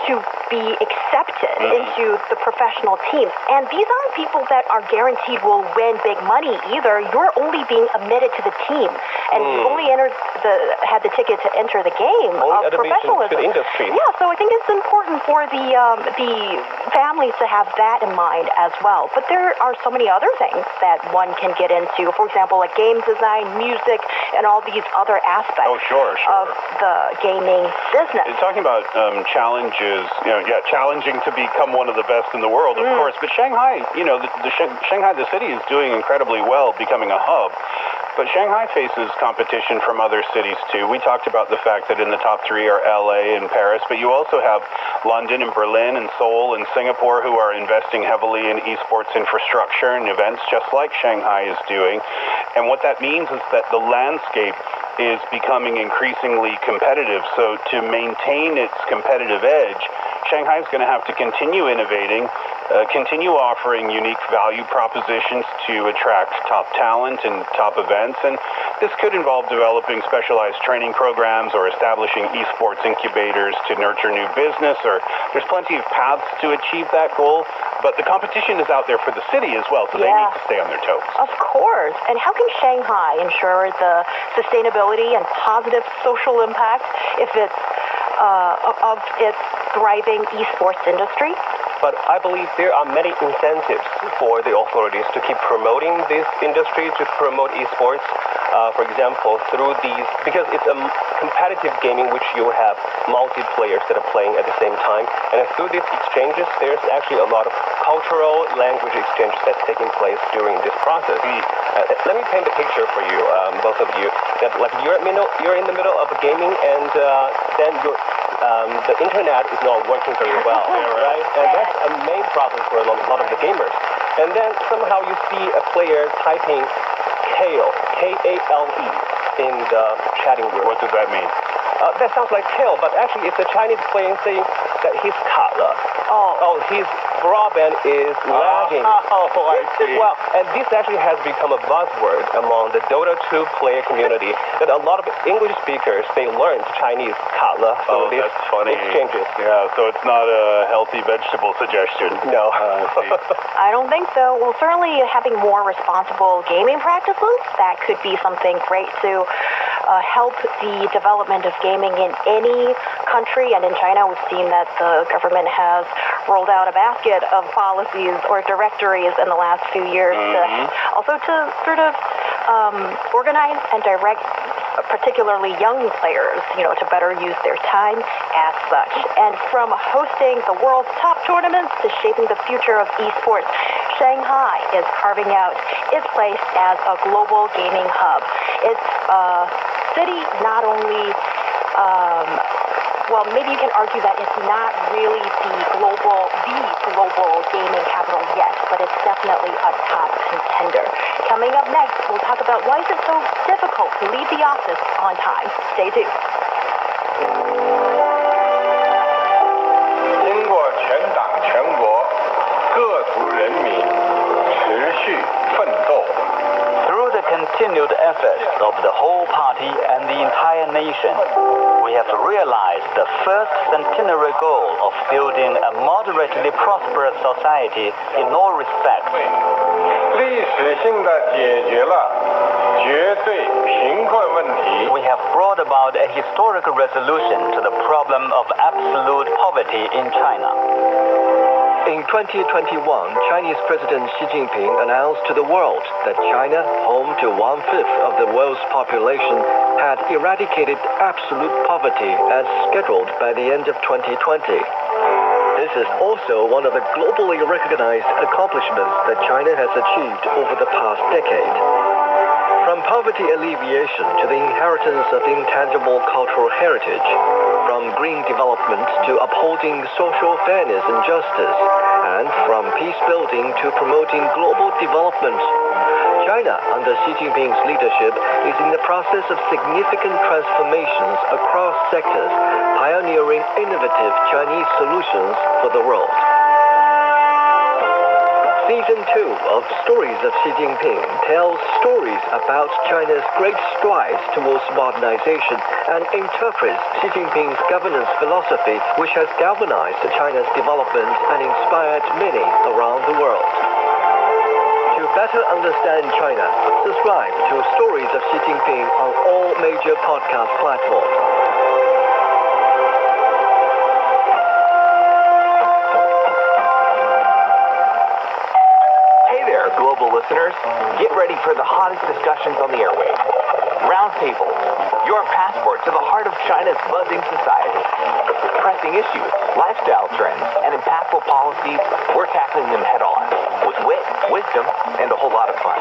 to be accepted into the professional teams. And these aren't people that are guaranteed will win big money either. You're only being admitted to the team. And you've only had the ticket to enter the game of professionalism. To the industry. Yeah, so I think it's important for the families to have that in mind as well. But there are so many other things that one can get into. For example, like game design, music, and all these other aspects of the gaming business. You're talking about challenges, challenging to become one of the best in the world, of course. But Shanghai, Shanghai, the city, is doing incredibly well, becoming a hub. But Shanghai faces competition from other cities, too. We talked about the fact that in the top 3 are LA and Paris, but you also have London and Berlin and Seoul and Singapore who are investing heavily in esports infrastructure and events, just like Shanghai is doing. And what that means is that the landscape is becoming increasingly competitive. So to maintain its competitive edge, Shanghai is going to have to continue innovating, continue offering unique value propositions to attract top talent and top events. And this could involve developing specialized training programs or establishing esports incubators to nurture new business, or there's plenty of paths to achieve that goal. But the competition is out there for the city as well, so they need to stay on their toes. Of course. And how can Shanghai ensure the sustainability and positive social impact if it's of its thriving esports industry? But I believe there are many incentives for the authorities to keep promoting this industry, to promote esports. For example, through these, because it's a competitive gaming which you have multiplayers that are playing at the same time. And through these exchanges, there's actually a lot of cultural language exchanges that's taking place during this process. Let me paint a picture for you, both of you, that like you're in the middle of gaming, and then the internet is not working very well, right? And that's a main problem for a lot of the gamers. And then somehow you see a player typing Kale, K-A-L-E, in the chatting room. What does that mean? That sounds like Kale, but actually it's a Chinese player saying that he's Kala. Oh, his broadband is lagging. Oh, I see. Well, and this actually has become a buzzword among the Dota 2 player community, that a lot of English speakers, they learned Chinese Kala through these exchanges. Yeah, so it's not a healthy vegetable suggestion. No. I don't think so. Well, certainly having more responsible gaming practices, that could be something great to help the development of gaming in any country. And in China, we've seen that the government has rolled out a basket of policies or directories in the last few years also to sort of organize and direct particularly young players, to better use their time as such. And from hosting the world's top tournaments to shaping the future of esports, Shanghai is carving out its place as a global gaming hub. It's a city not only, well, maybe you can argue that it's not really the global gaming capital yet, but it's definitely a top contender. Coming up next, we'll talk about why is it so difficult to leave the office on time. Stay tuned. 经过全党全国各族人民持续奋斗。 Through the continued efforts of the whole party and the entire nation, we have realized the first centenary goal of building a moderately prosperous society in all respects. 历史性地解决了绝对贫困问题。 We have brought about a historic resolution to the problem of absolute poverty in China. In 2021, Chinese President Xi Jinping announced to the world that China, home to 1/5 of the world's population, had eradicated absolute poverty as scheduled by the end of 2020. This is also one of the globally recognized accomplishments that China has achieved over the past decade. From poverty alleviation to the inheritance of intangible cultural heritage, from green development to upholding social fairness and justice, and from peace building to promoting global development, China, under Xi Jinping's leadership, is in the process of significant transformations across sectors, pioneering innovative Chinese solutions for the world. Season 2 of Stories of Xi Jinping tells stories about China's great strides towards modernization and interprets Xi Jinping's governance philosophy, which has galvanized China's development and inspired many around the world. To better understand China, subscribe to Stories of Xi Jinping on all major podcast platforms. Global listeners, get ready for the hottest discussions on the airwaves. Roundtable, your passport to the heart of China's buzzing society. Pressing issues, lifestyle trends, and impactful policies, we're tackling them head on, with wit, wisdom, and a whole lot of fun.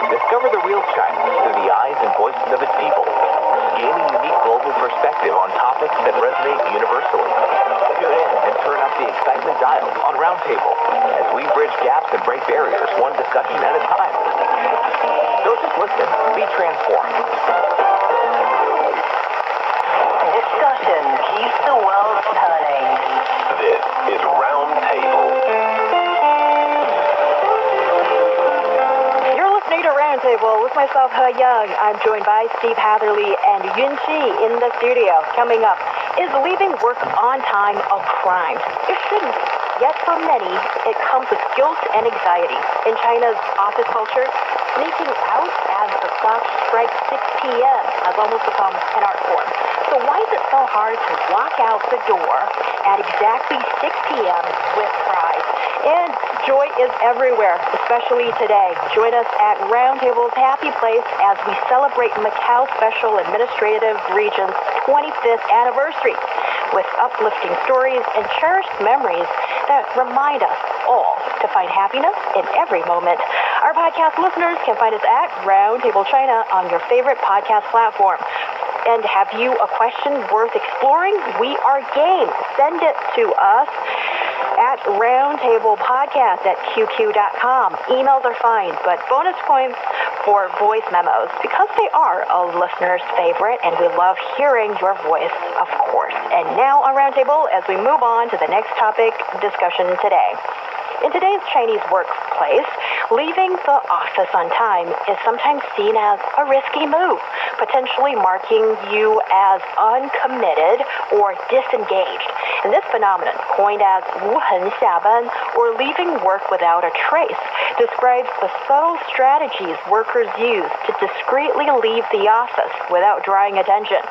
Discover the real China through the eyes and voices of its people. Gain a unique global perspective on topics that resonate universally. Tune in and turn up the excitement dial on Roundtable as we bridge gaps and break barriers one discussion at a time. Don't just listen, be transformed. Discussion keeps the world turning. This is Roundtable. You're listening to Roundtable with myself, He Young. I'm joined by Steve Hatherley and Yun Chi in the studio. Coming up, is leaving work on time a crime? It shouldn't. Yet for many, it comes with guilt and anxiety. In China's office culture, sneaking out as the clock strikes 6 p.m. has almost become an art form. So why is it so hard to walk out the door at exactly 6 p.m. with pride? And joy is everywhere, especially today. Join us at Roundtable's Happy Place as we celebrate Macau Special Administrative Region's 25th anniversary with uplifting stories and cherished memories that remind us all to find happiness in every moment. Our podcast listeners can find us at Roundtable China on your favorite podcast platform. And have you a question worth exploring? We are game. Send it to us at roundtablepodcast@qq.com. Emails are fine, but bonus points for voice memos because they are a listener's favorite, and we love hearing your voice, of course. And now on Roundtable, as we move on to the next topic discussion today. In today's Chinese workplace, leaving the office on time is sometimes seen as a risky move, potentially marking you as uncommitted or disengaged. And this phenomenon, coined as 无痕下班, or leaving work without a trace, describes the subtle strategies workers use to discreetly leave the office without drawing attention.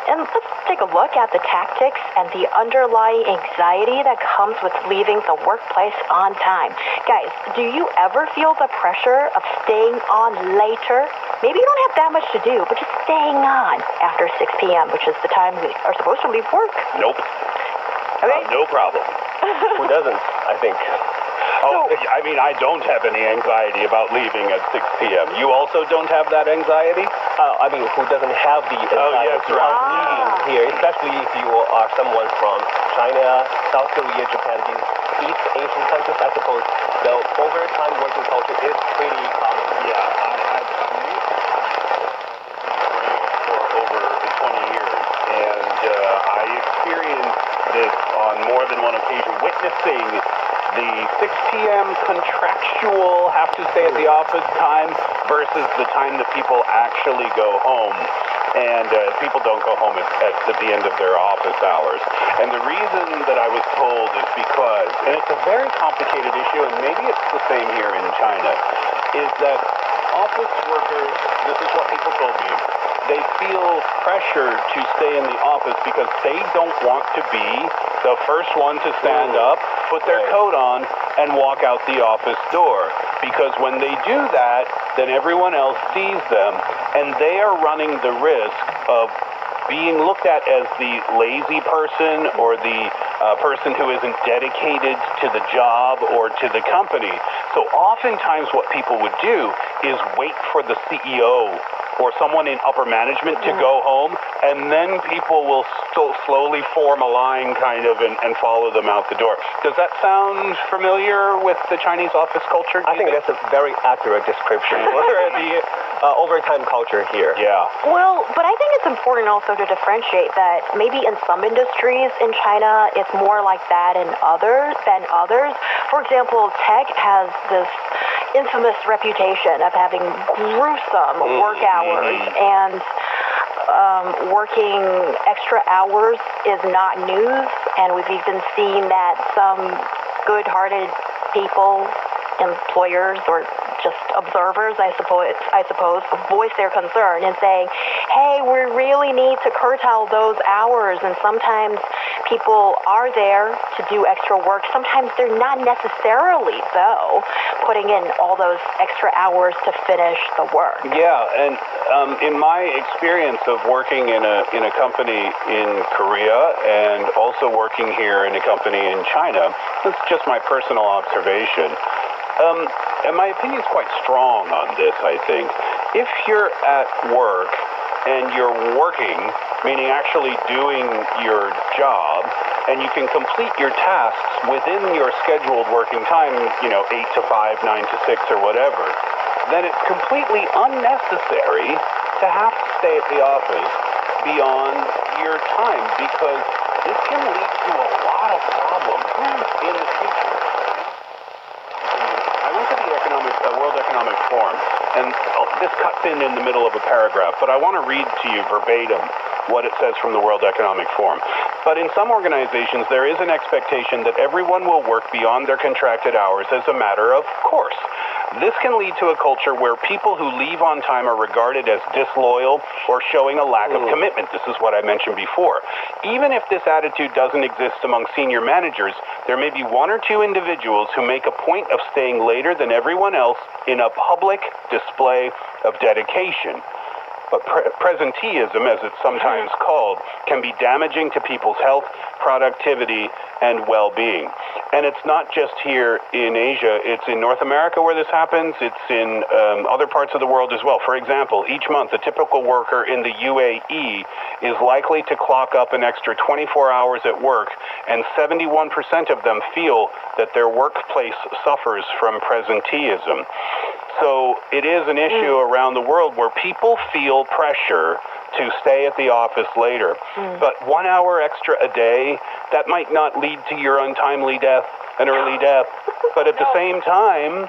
And let's take a look at the tactics and the underlying anxiety that comes with leaving the workplace on time. Guys, do you ever feel the pressure of staying on later? Maybe you don't have that much to do, but just staying on after 6 p.m., which is the time we are supposed to leave work. Nope. Okay. No problem. Who doesn't, I think. Oh, I mean, I don't have any anxiety about leaving at 6 p.m. You also don't have that anxiety? I mean, who doesn't have the anxiety yes, right. of leaving here, especially if you are someone from China China, South Korea, Japan, these East Asian countries, I suppose, the overtime working culture is pretty common. Yeah, I've used for over 20 years, and I experienced this on more than one occasion, witnessing the 6 p.m. contractual have to stay at the office time versus the time that people actually go home. And people don't go home at the end of their office hours. And the reason that I was told is because, and it's a very complicated issue, and maybe it's the same here in China, is that office workers, this is what people told me, they feel pressure to stay in the office because they don't want to be the first one to stand up, put their coat on, and walk out the office door. Because when they do that, then everyone else sees them, and they are running the risk of being looked at as the lazy person or the person who isn't dedicated to the job or to the company. So oftentimes what people would do is wait for the CEO or someone in upper management to go home, and then people will slowly form a line kind of and follow them out the door. Does that sound familiar with the Chinese office culture? I think that's a very accurate description for the overtime culture here. Yeah. Well, but I think it's important also to differentiate that maybe in some industries in China, it's more like that than others. For example, tech has this infamous reputation of having gruesome work hours, and working extra hours is not news, and we've even seen that some good-hearted people, employers, or just observers, I suppose, voice their concern and saying, hey, we really need to curtail those hours, and sometimes people are there to do extra work. Sometimes they're not necessarily, though, putting in all those extra hours to finish the work. Yeah, and in my experience of working in a company in Korea and also working here in a company in China, it's just my personal observation. And my opinion is quite strong on this, I think. If you're at work and you're working, meaning actually doing your job, and you can complete your tasks within your scheduled working time, 8 to 5, 9 to 6, or whatever, then it's completely unnecessary to have to stay at the office beyond your time, because this can lead to a lot of problems in the future. I went to the World Economic Forum, and this cuts in the middle of a paragraph, but I want to read to you verbatim what it says from the World Economic Forum. But in some organizations, there is an expectation that everyone will work beyond their contracted hours as a matter of course. This can lead to a culture where people who leave on time are regarded as disloyal or showing a lack of commitment. This is what I mentioned before. Even if this attitude doesn't exist among senior managers, there may be one or two individuals who make a point of staying later than everyone else in a public display of dedication. But presenteeism, as it's sometimes called, can be damaging to people's health, productivity, and well-being. And it's not just here in Asia. It's in North America where this happens. It's in other parts of the world as well. For example, each month, a typical worker in the UAE is likely to clock up an extra 24 hours at work, and 71% of them feel that their workplace suffers from presenteeism. So it is an issue around the world where people feel pressure to stay at the office later. But 1 hour extra a day, that might not lead to your untimely death, an early death. But at the same time,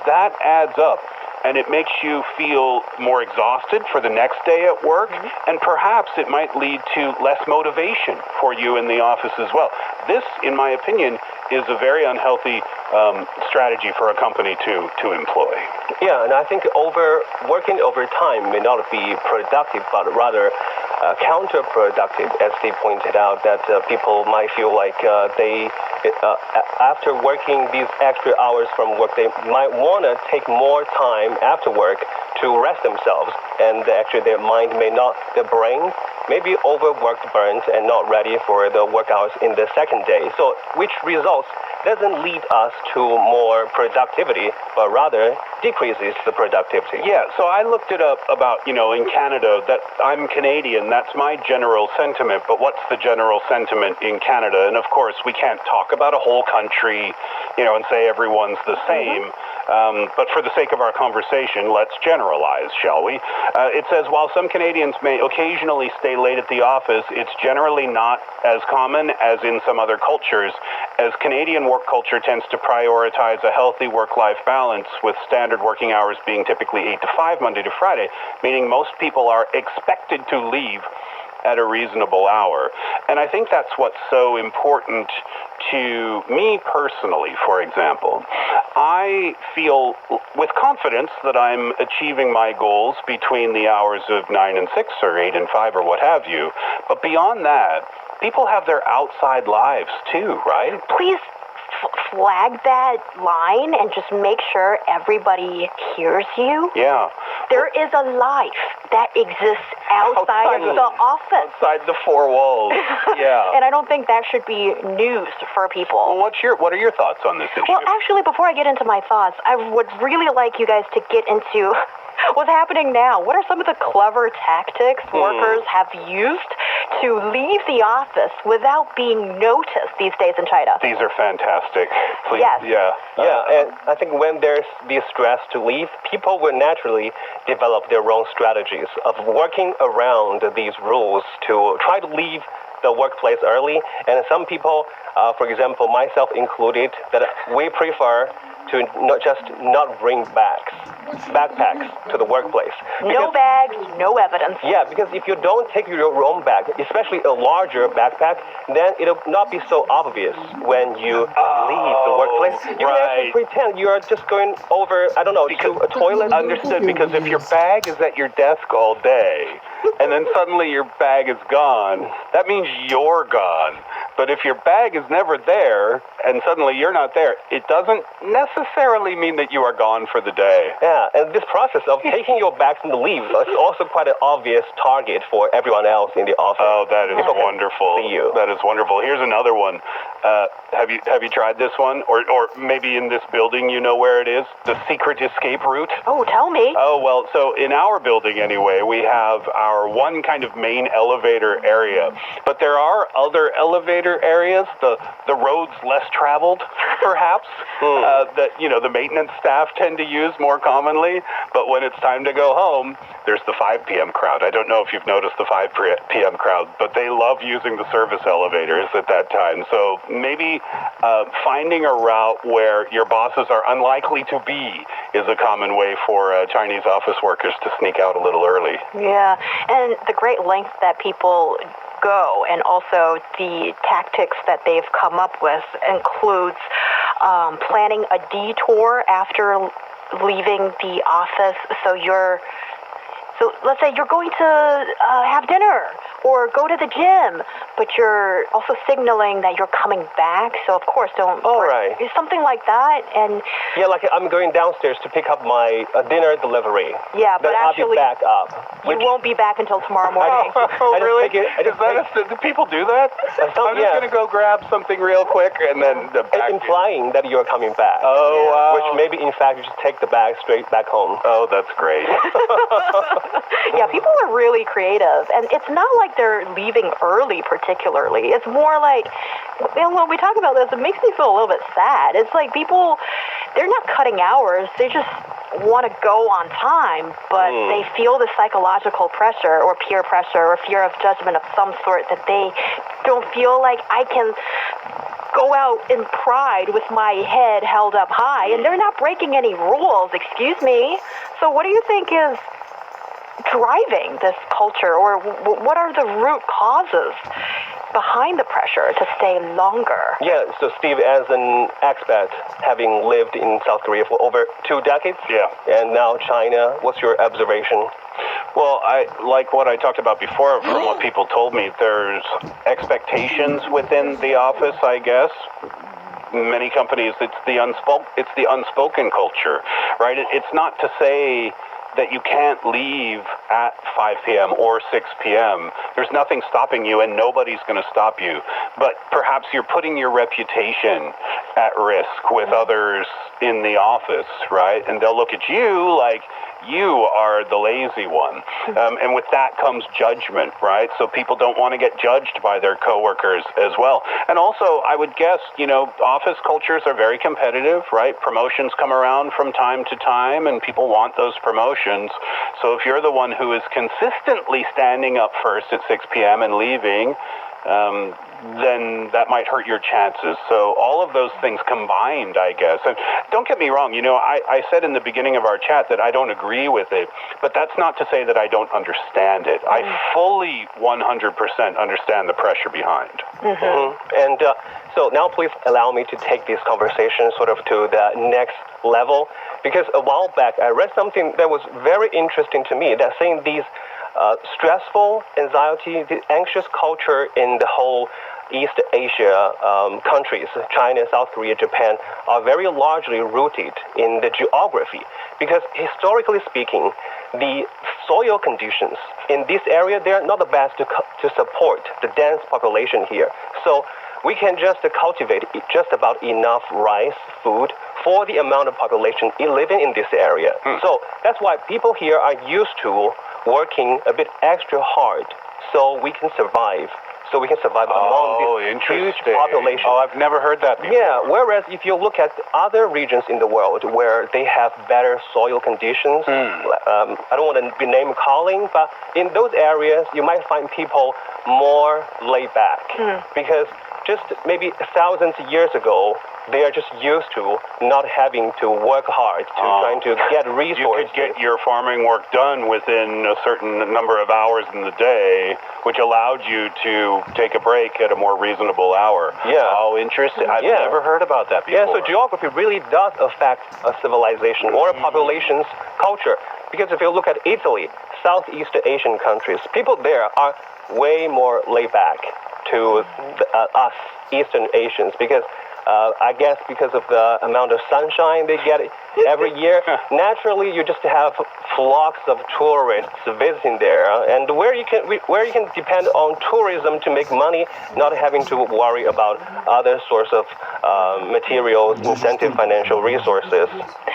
that adds up. And it makes you feel more exhausted for the next day at work, and perhaps it might lead to less motivation for you in the office as well. This, in my opinion, is a very unhealthy strategy for a company to employ. Yeah, and I think working overtime may not be productive, but rather counterproductive, as they pointed out, that people might feel like after working these extra hours from work, they might want to take more time after work to rest themselves, and actually their brain may be overworked, burnt, and not ready for the workouts in the second day. So which results doesn't lead us to more productivity, but rather decreases the productivity. Yeah, so I looked it up about, in Canada, that I'm Canadian, that's my general sentiment, but what's the general sentiment in Canada? And of course, we can't talk about a whole country, and say everyone's the same. But for the sake of our conversation, let's generalize, shall we? It says, while some Canadians may occasionally stay late at the office, it's generally not as common as in some other cultures, as Canadian work culture tends to prioritize a healthy work-life balance, with standard working hours being typically 8 to 5, Monday to Friday, meaning most people are expected to leave at a reasonable hour. And I think that's what's so important to me personally, for example. I feel with confidence that I'm achieving my goals between the hours of 9 and 6 or 8 and 5 or what have you. But beyond that, people have their outside lives too, right? Please flag that line and just make sure everybody hears you. Yeah. There is a life that exists outside of the office. Outside the four walls. Yeah. And I don't think that should be news for people. Well, what are your thoughts on this issue? Well, actually, before I get into my thoughts, I would really like you guys to get into what's happening now. What are some of the clever tactics workers have used to leave the office without being noticed these days in China? These are fantastic. Please. Yes. Yeah. And I think when there's the stress to leave, people will naturally develop their own strategies of working around these rules to try to leave the workplace early. And some people, for example, myself included, that we prefer to not bring backpacks to the workplace. No bags, no evidence. Yeah, because if you don't take your own bag, especially a larger backpack, then it'll not be so obvious when you leave the workplace. You can actually pretend you are just going over, to a toilet. Understood, because if your bag is at your desk all day, and then suddenly your bag is gone, that means you're gone. But if your bag is never there, and suddenly you're not there, it doesn't necessarily mean that you are gone for the day. Yeah, and this process of taking your bags and leave is also quite an obvious target for everyone else in the office. Oh, that is wonderful. See you. That is wonderful. Here's another one. Have you tried this one? Or maybe in this building you know where it is? The secret escape route? Oh, tell me. Oh, well, so in our building anyway, we have our one kind of main elevator area. But there are other elevator areas, the roads less traveled, perhaps, that, the maintenance staff tend to use more commonly. But when it's time to go home, there's the 5 p.m. crowd. I don't know if you've noticed the 5 p.m. crowd, but they love using the service elevators at that time. So maybe finding a route where your bosses are unlikely to be is a common way for Chinese office workers to sneak out a little early. Yeah, and the great length that people go, and also the tactics that they've come up with includes planning a detour after leaving the office. So let's say you're going to have dinner or go to the gym, but you're also signaling that you're coming back. So, of course, don't... right. Something like that. And yeah, like I'm going downstairs to pick up my dinner delivery. Yeah, but then actually... I'll be back up. You won't be back until tomorrow morning. Really? Do people do that? I'm just going to go grab something real quick and then... implying that you're coming back. Oh, wow. Which maybe, in fact, you just take the bag straight back home. Oh, that's great. Yeah, people are really creative, and it's not like they're leaving early particularly. It's more like, when we talk about this, it makes me feel a little bit sad. It's like people, they're not cutting hours, they just want to go on time, but they feel the psychological pressure or peer pressure or fear of judgment of some sort that they don't feel like I can go out in pride with my head held up high, and they're not breaking any rules, excuse me. So what do you think is driving this culture, or what are the root causes behind the pressure to stay longer? Yeah, so Steve, as an expat, having lived in South Korea for over 2 decades, and now China, what's your observation? Well, like what I talked about before, from what people told me, there's expectations within the office, I guess. Many companies, it's the unspoken culture, right? It's not to say that you can't leave at 5 p.m. or 6 p.m. There's nothing stopping you, and nobody's going to stop you. But perhaps you're putting your reputation at risk with others in the office, right? And they'll look at you like you are the lazy one. And with that comes judgment, right? So people don't want to get judged by their coworkers as well. And also, I would guess, office cultures are very competitive, right? Promotions come around from time to time, and people want those promotions. So if you're the one who is consistently standing up first at 6 p.m. and leaving, then that might hurt your chances. So all of those things combined, I guess. And don't get me wrong, I said in the beginning of our chat that I don't agree with it, but that's not to say that I don't understand it. I fully 100% understand the pressure behind. And so now please allow me to take this conversation sort of to the next level, because a while back I read something that was very interesting to me, that saying these stressful, anxiety, the anxious culture in the whole East Asia countries, China, South Korea, Japan, are very largely rooted in the geography. Because historically speaking, the soil conditions in this area, they are not the best to support the dense population here. So we can just cultivate just about enough rice, food, for the amount of population living in this area. So that's why people here are used to working a bit extra hard so we can survive. So we can survive among this huge population. Oh, I've never heard that before. Yeah, whereas if you look at other regions in the world where they have better soil conditions, I don't want to be name calling, but in those areas you might find people more laid back. Because just maybe thousands of years ago, they are just used to not having to work hard to trying to get resources. You could get your farming work done within a certain number of hours in the day, which allowed you to take a break at a more reasonable hour. Yeah. Oh, interesting. I've never heard about that before. Yeah, so geography really does affect a civilization or a population's culture. Because if you look at Italy, Southeast Asian countries, people there are way more laid back to us Eastern Asians, because I guess because of the amount of sunshine they get every year, naturally you just have flocks of tourists visiting there, and where you can depend on tourism to make money, not having to worry about other sorts of materials, incentive, financial resources.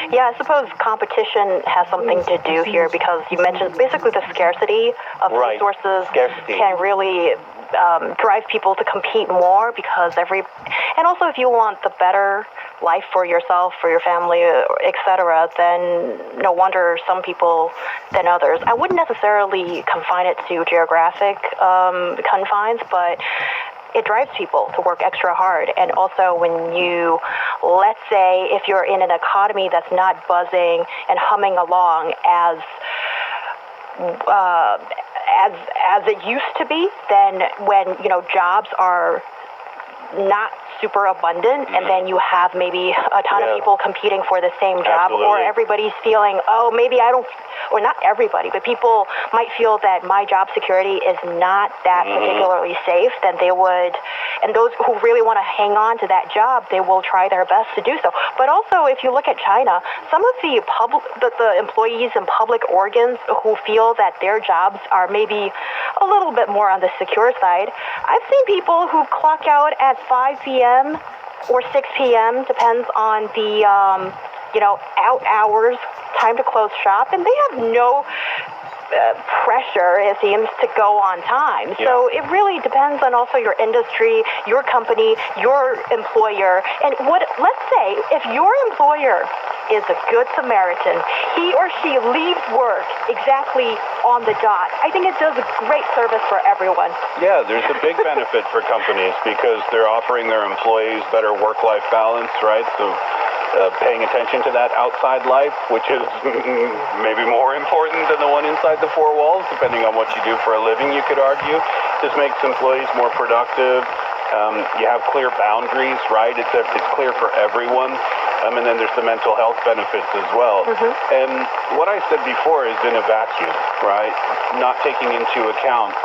Yeah, I suppose competition has something to do here, because you mentioned basically the scarcity of resources can really drive people to compete more, because and also if you want the better life for yourself, for your family, etc., then no wonder some people than others. I wouldn't necessarily confine it to geographic confines, but it drives people to work extra hard. And also when you, let's say, if you're in an economy that's not buzzing and humming along as it used to be, then when jobs are not super abundant, and then you have maybe a ton of people competing for the same job, or everybody's feeling, oh, maybe I don't, or not everybody, but people might feel that my job security is not that particularly safe, then they would, and those who really want to hang on to that job, they will try their best to do so. But also, if you look at China, some of the employees in public organs who feel that their jobs are maybe a little bit more on the secure side, I've seen people who clock out at 5 p.m. or 6 p.m., depends on the, out hours, time to close shop, and they have no pressure, it seems, to go on time. So it really depends on also your industry, your company, your employer. And let's say if your employer is a good Samaritan, he or she leaves work exactly on the dot, I think it does a great service for everyone. Yeah, there's a big benefit for companies, because they're offering their employees better work-life balance, right? So paying attention to that outside life, which is maybe more important than the one inside the four walls, depending on what you do for a living, you could argue. This makes employees more productive. You have clear boundaries, right? It's clear for everyone. And then there's the mental health benefits as well. And what I said before is in a vacuum, right? Not taking into account,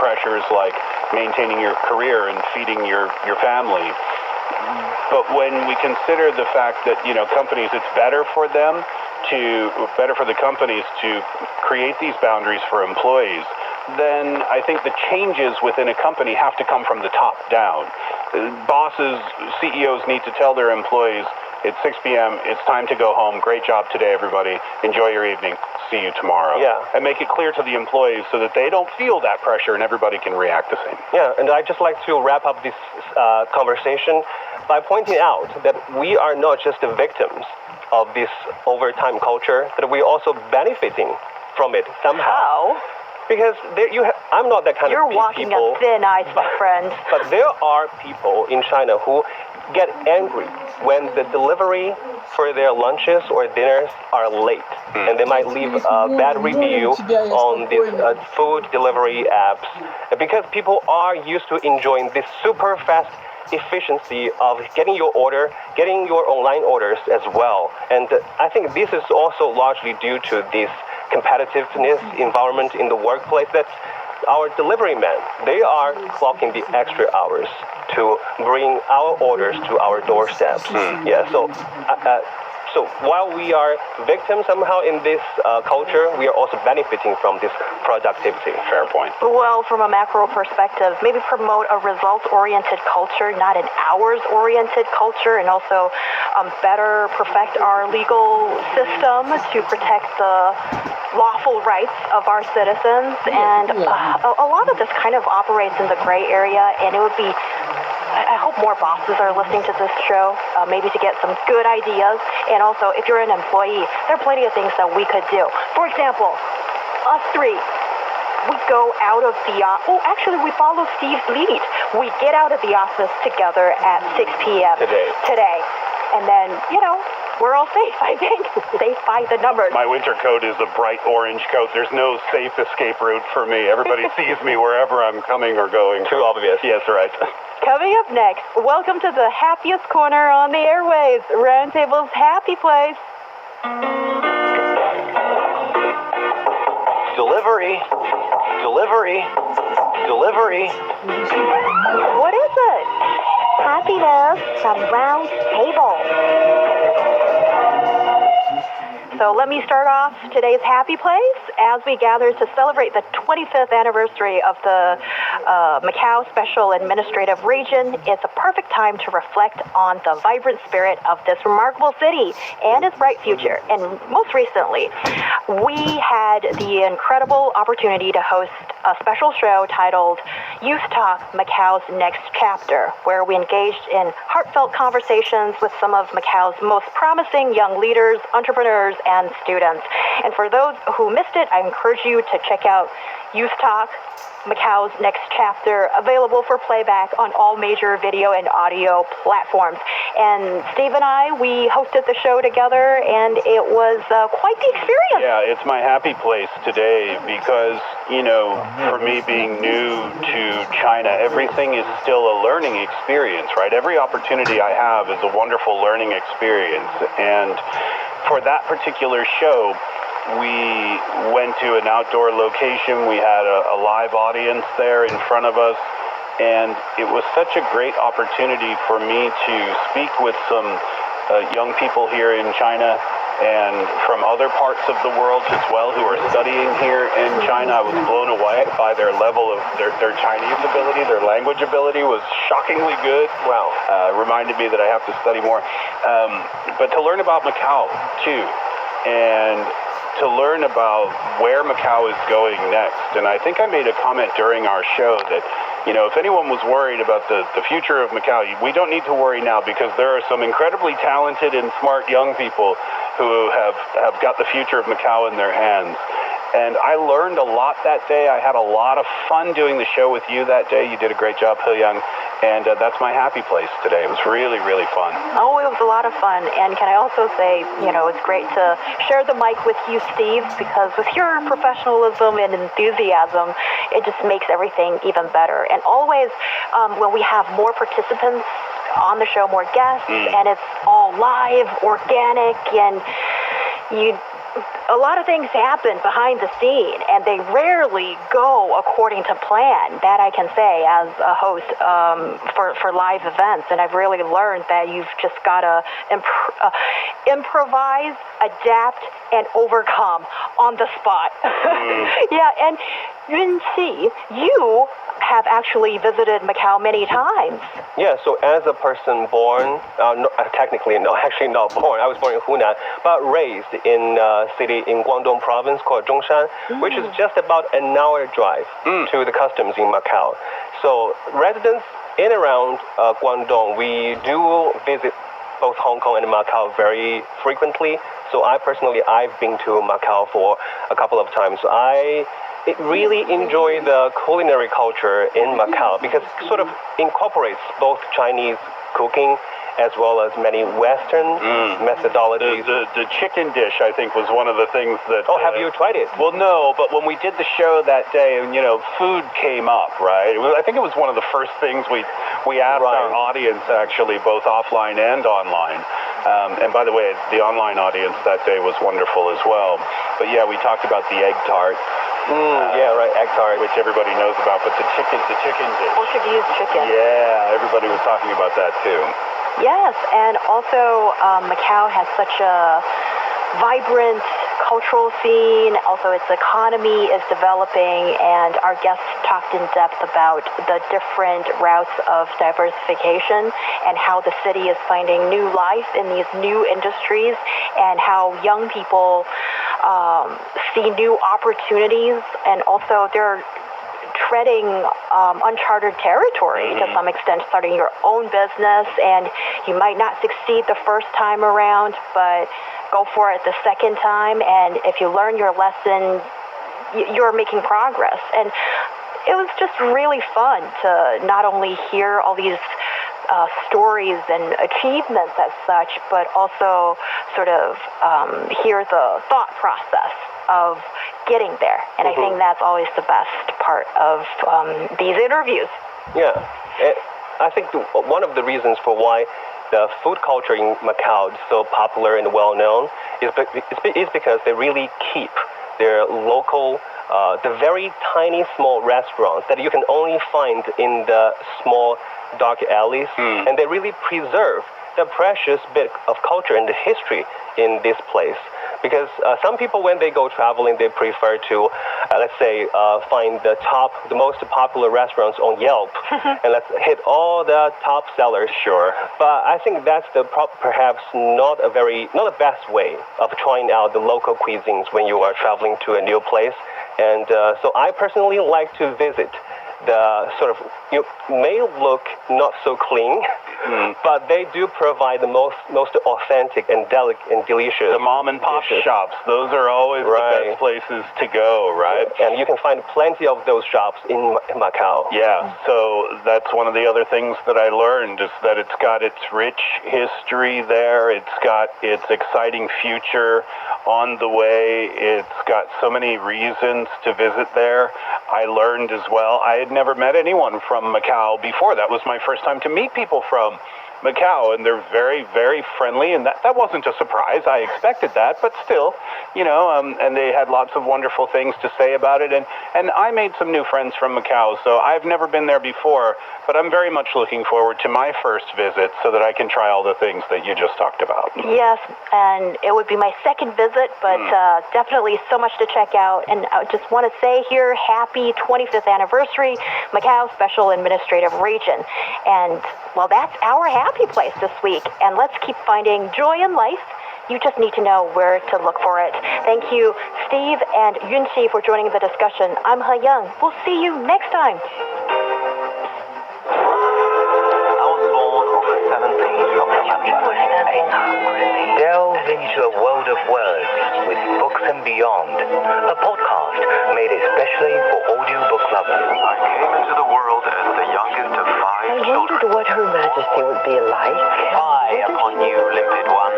pressures like maintaining your career and feeding your family. But when we consider the fact that, companies, it's better for them for the companies to create these boundaries for employees, then I think the changes within a company have to come from the top down. Bosses, CEOs need to tell their employees, it's 6 p.m., it's time to go home. Great job today, everybody. Enjoy your evening. See you tomorrow. Yeah. And make it clear to the employees so that they don't feel that pressure and everybody can react the same. Yeah, and I'd just like to wrap up this conversation by pointing out that we are not just the victims of this overtime culture, but we're also benefiting from it somehow. How? Because I'm not that kind You're of people. walking on thin ice, my friend. But there are people in China who get angry when the delivery for their lunches or dinners are late. And they might leave a bad review on these food delivery apps. Because people are used to enjoying this super fast efficiency of getting your order, getting your online orders as well. And I think this is also largely due to this competitiveness environment in the workplace that our delivery men, they are clocking the extra hours to bring our orders to our doorsteps. Yeah, so while we are victims somehow in this culture, we are also benefiting from this productivity. Fair point. Well, from a macro perspective, maybe promote a results-oriented culture, not an hours-oriented culture, and also better perfect our legal system to protect the lawful rights of our citizens. And a lot of this kind of operates in the gray area, and it would be, I hope more bosses are listening to this show, maybe to get some good ideas. And also, if you're an employee, there are plenty of things that we could do. For example, us three, we go out of the actually, we follow Steve's lead. We get out of the office together at 6 p.m. today. And then, we're all safe, I think. Safe by the numbers. My winter coat is a bright orange coat. There's no safe escape route for me. Everybody sees me wherever I'm coming or going. Too obvious. Yes, right. Coming up next, welcome to the happiest corner on the airwaves, Roundtable's Happy Place. Delivery. What is it? Happiness from Round Table. So let me start off today's Happy Place as we gather to celebrate the 25th anniversary of the Macau Special Administrative Region. It's a perfect time to reflect on the vibrant spirit of this remarkable city and its bright future. And most recently, we had the incredible opportunity to host a special show titled Youth Talk, Macau's Next Chapter, where we engaged in heartfelt conversations with some of Macau's most promising young leaders, entrepreneurs, and students. And for those who missed it, I encourage you to check out Youth Talk, Macau's Next Chapter, available for playback on all major video and audio platforms. And Steve and I, we hosted the show together, and it was quite the experience. Yeah, it's my happy place today because, for me being new to China, everything is still a learning experience, right? Every opportunity I have is a wonderful learning experience. And for that particular show, we went to an outdoor location. We had a live audience there in front of us, and it was such a great opportunity for me to speak with some young people here in China and from other parts of the world as well who are studying here in China. I was blown away by their level of their Chinese ability. Their language ability was shockingly good. Wow. Reminded me that I have to study more. But to learn about Macau, too, and to learn about where Macau is going next. And I think I made a comment during our show that, if anyone was worried about the future of Macau, we don't need to worry now because there are some incredibly talented and smart young people who have got the future of Macau in their hands. And I learned a lot that day. I had a lot of fun doing the show with you that day. You did a great job, He-Young. And that's my happy place today. It was really, really fun. Oh, it was a lot of fun. And can I also say, it's great to share the mic with you, Steve, because with your professionalism and enthusiasm, it just makes everything even better. And always, when we have more participants on the show, more guests, and it's all live, organic, and a lot of things happen behind the scene, and they rarely go according to plan. That I can say as a host for live events, and I've really learned that you've just got to improvise, adapt, and overcome on the spot. Yeah, and Yunqi, you have actually visited Macau many times. Yeah, so as a person born, technically, no, actually not born. I was born in Hunan, but raised in a city in Guangdong province called Zhongshan, which is just about an hour drive to the customs in Macau. So residents in around Guangdong, we do visit both Hong Kong and Macau very frequently. So I've been to Macau for a couple of times. I really enjoy the culinary culture in Macau because it sort of incorporates both Chinese cooking as well as many Western methodologies. The chicken dish, I think, was one of the things that... Oh, have you tried it? Well, no, but when we did the show that day, and, food came up, right? I think it was one of the first things we asked our audience, actually, both offline and online. And by the way, the online audience that day was wonderful as well. But yeah, we talked about the egg tart. Egg tart, which everybody knows about, but the chicken dish. Portuguese chicken. Yeah, everybody was talking about that too. Yes, and also Macau has such a vibrant cultural scene. Also, its economy is developing, and our guests talked in depth about the different routes of diversification and how the city is finding new life in these new industries, and how young people see new opportunities, and also they're treading uncharted territory to some extent, starting your own business, and you might not succeed the first time around, but go for it the second time, and if you learn your lesson, you're making progress. And it was just really fun to not only hear all these stories and achievements as such, but also sort of hear the thought process of getting there. And I think that's always the best part of these interviews. Yeah. I think one of the reasons for why the food culture in Macau is so popular and well-known is because they really keep their local, the very tiny, small restaurants that you can only find in the small, dark alleys, and they really preserve the precious bit of culture and the history in this place. Because some people, when they go traveling, they prefer to, let's say, find the most popular restaurants on Yelp, and let's hit all the top sellers. Sure. But I think that's perhaps not the best way of trying out the local cuisines when you are traveling to a new place. And so I personally like to visit the sort of, may look not so clean, but they do provide the most authentic and delicate and delicious. The mom and pop shops, those are always the best places to go, right? And you can find plenty of those shops in Macau. Yeah, so that's one of the other things that I learned is that it's got its rich history there, it's got its exciting future on the way, it's got so many reasons to visit there. I learned as well, I had never met anyone from Macau before. That was my first time to meet people from Macau, and they're very, very friendly, and that wasn't a surprise. I expected that, but still, and they had lots of wonderful things to say about it, and I made some new friends from Macau, so I've never been there before, but I'm very much looking forward to my first visit so that I can try all the things that you just talked about. Yes, and it would be my second visit, but definitely so much to check out, and I just want to say here, happy 25th anniversary, Macau Special Administrative Region, and, well, that's our happy place this week, and let's keep finding joy in life. You just need to know where to look for it. Thank you, Steve and Yunqi, for joining the discussion. I'm He Young. We'll see you next time. I was born on the 17th of November, 1800. Delve into a world of words with Books and Beyond, a podcast made especially for audiobook lovers. I came into the world as the youngest of 5 children. I wondered what Her Majesty would be like. Spy upon you, limpid one.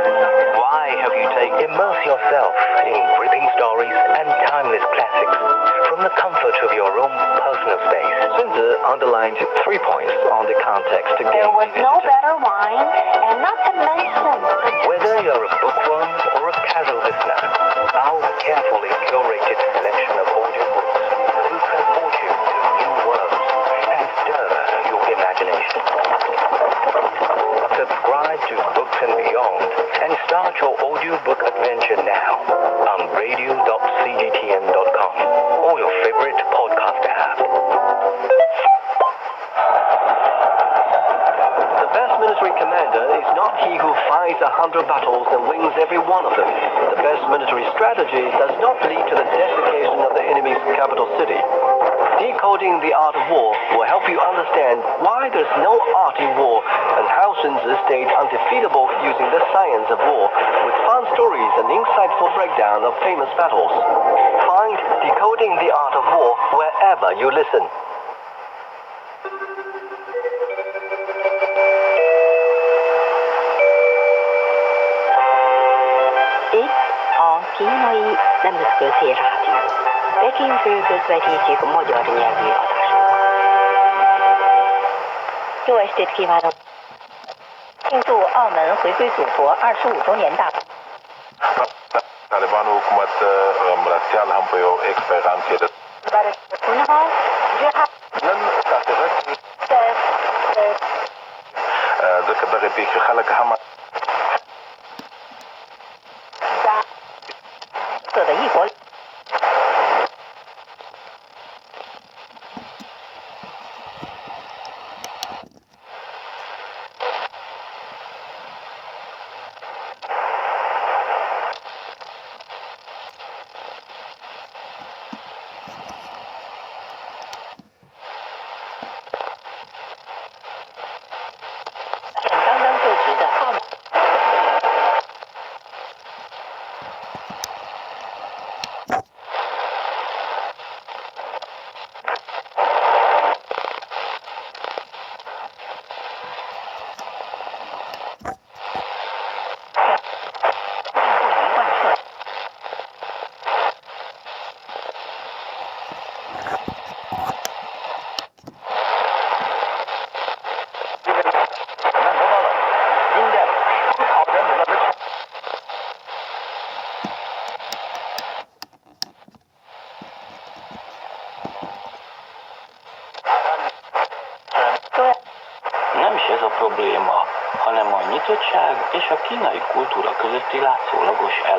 Why have you taken? Immerse yourself in gripping stories and timeless classics from the comfort of your own personal space. Sun Tzu underlined 3 points on the context to There was no better wine, and not to mention... Whether you're a bookworm or a casual listener, our and beyond. And start your audiobook adventure now on radio.cgtn.com or your favorite podcast app. The best military commander is not he who fights 100 battles and wins every one of them. The best military strategy does not lead to the desiccation of the enemy's capital city. Decoding the art of war will help you understand why there's no art in war and how Sun Tzu stayed undefeatable using the science of war with fun stories and insightful breakdown of famous battles. Find Decoding the Art of War wherever you listen. A kínai nemzetközi rádió. Pekingből közvetítjük magyar nyelvű adásunkat. Jó estét kívánok! 庆祝澳门回归祖国25周年大。 Taliban hukumat merasial hampir eksperimentir. Dekabrya pikir halak hamad. 色的异国。 刚刚就职的澳门。 Nem is ez a probléma, hanem a nyitottság és a kínai kultúra közötti látszólagos ellen.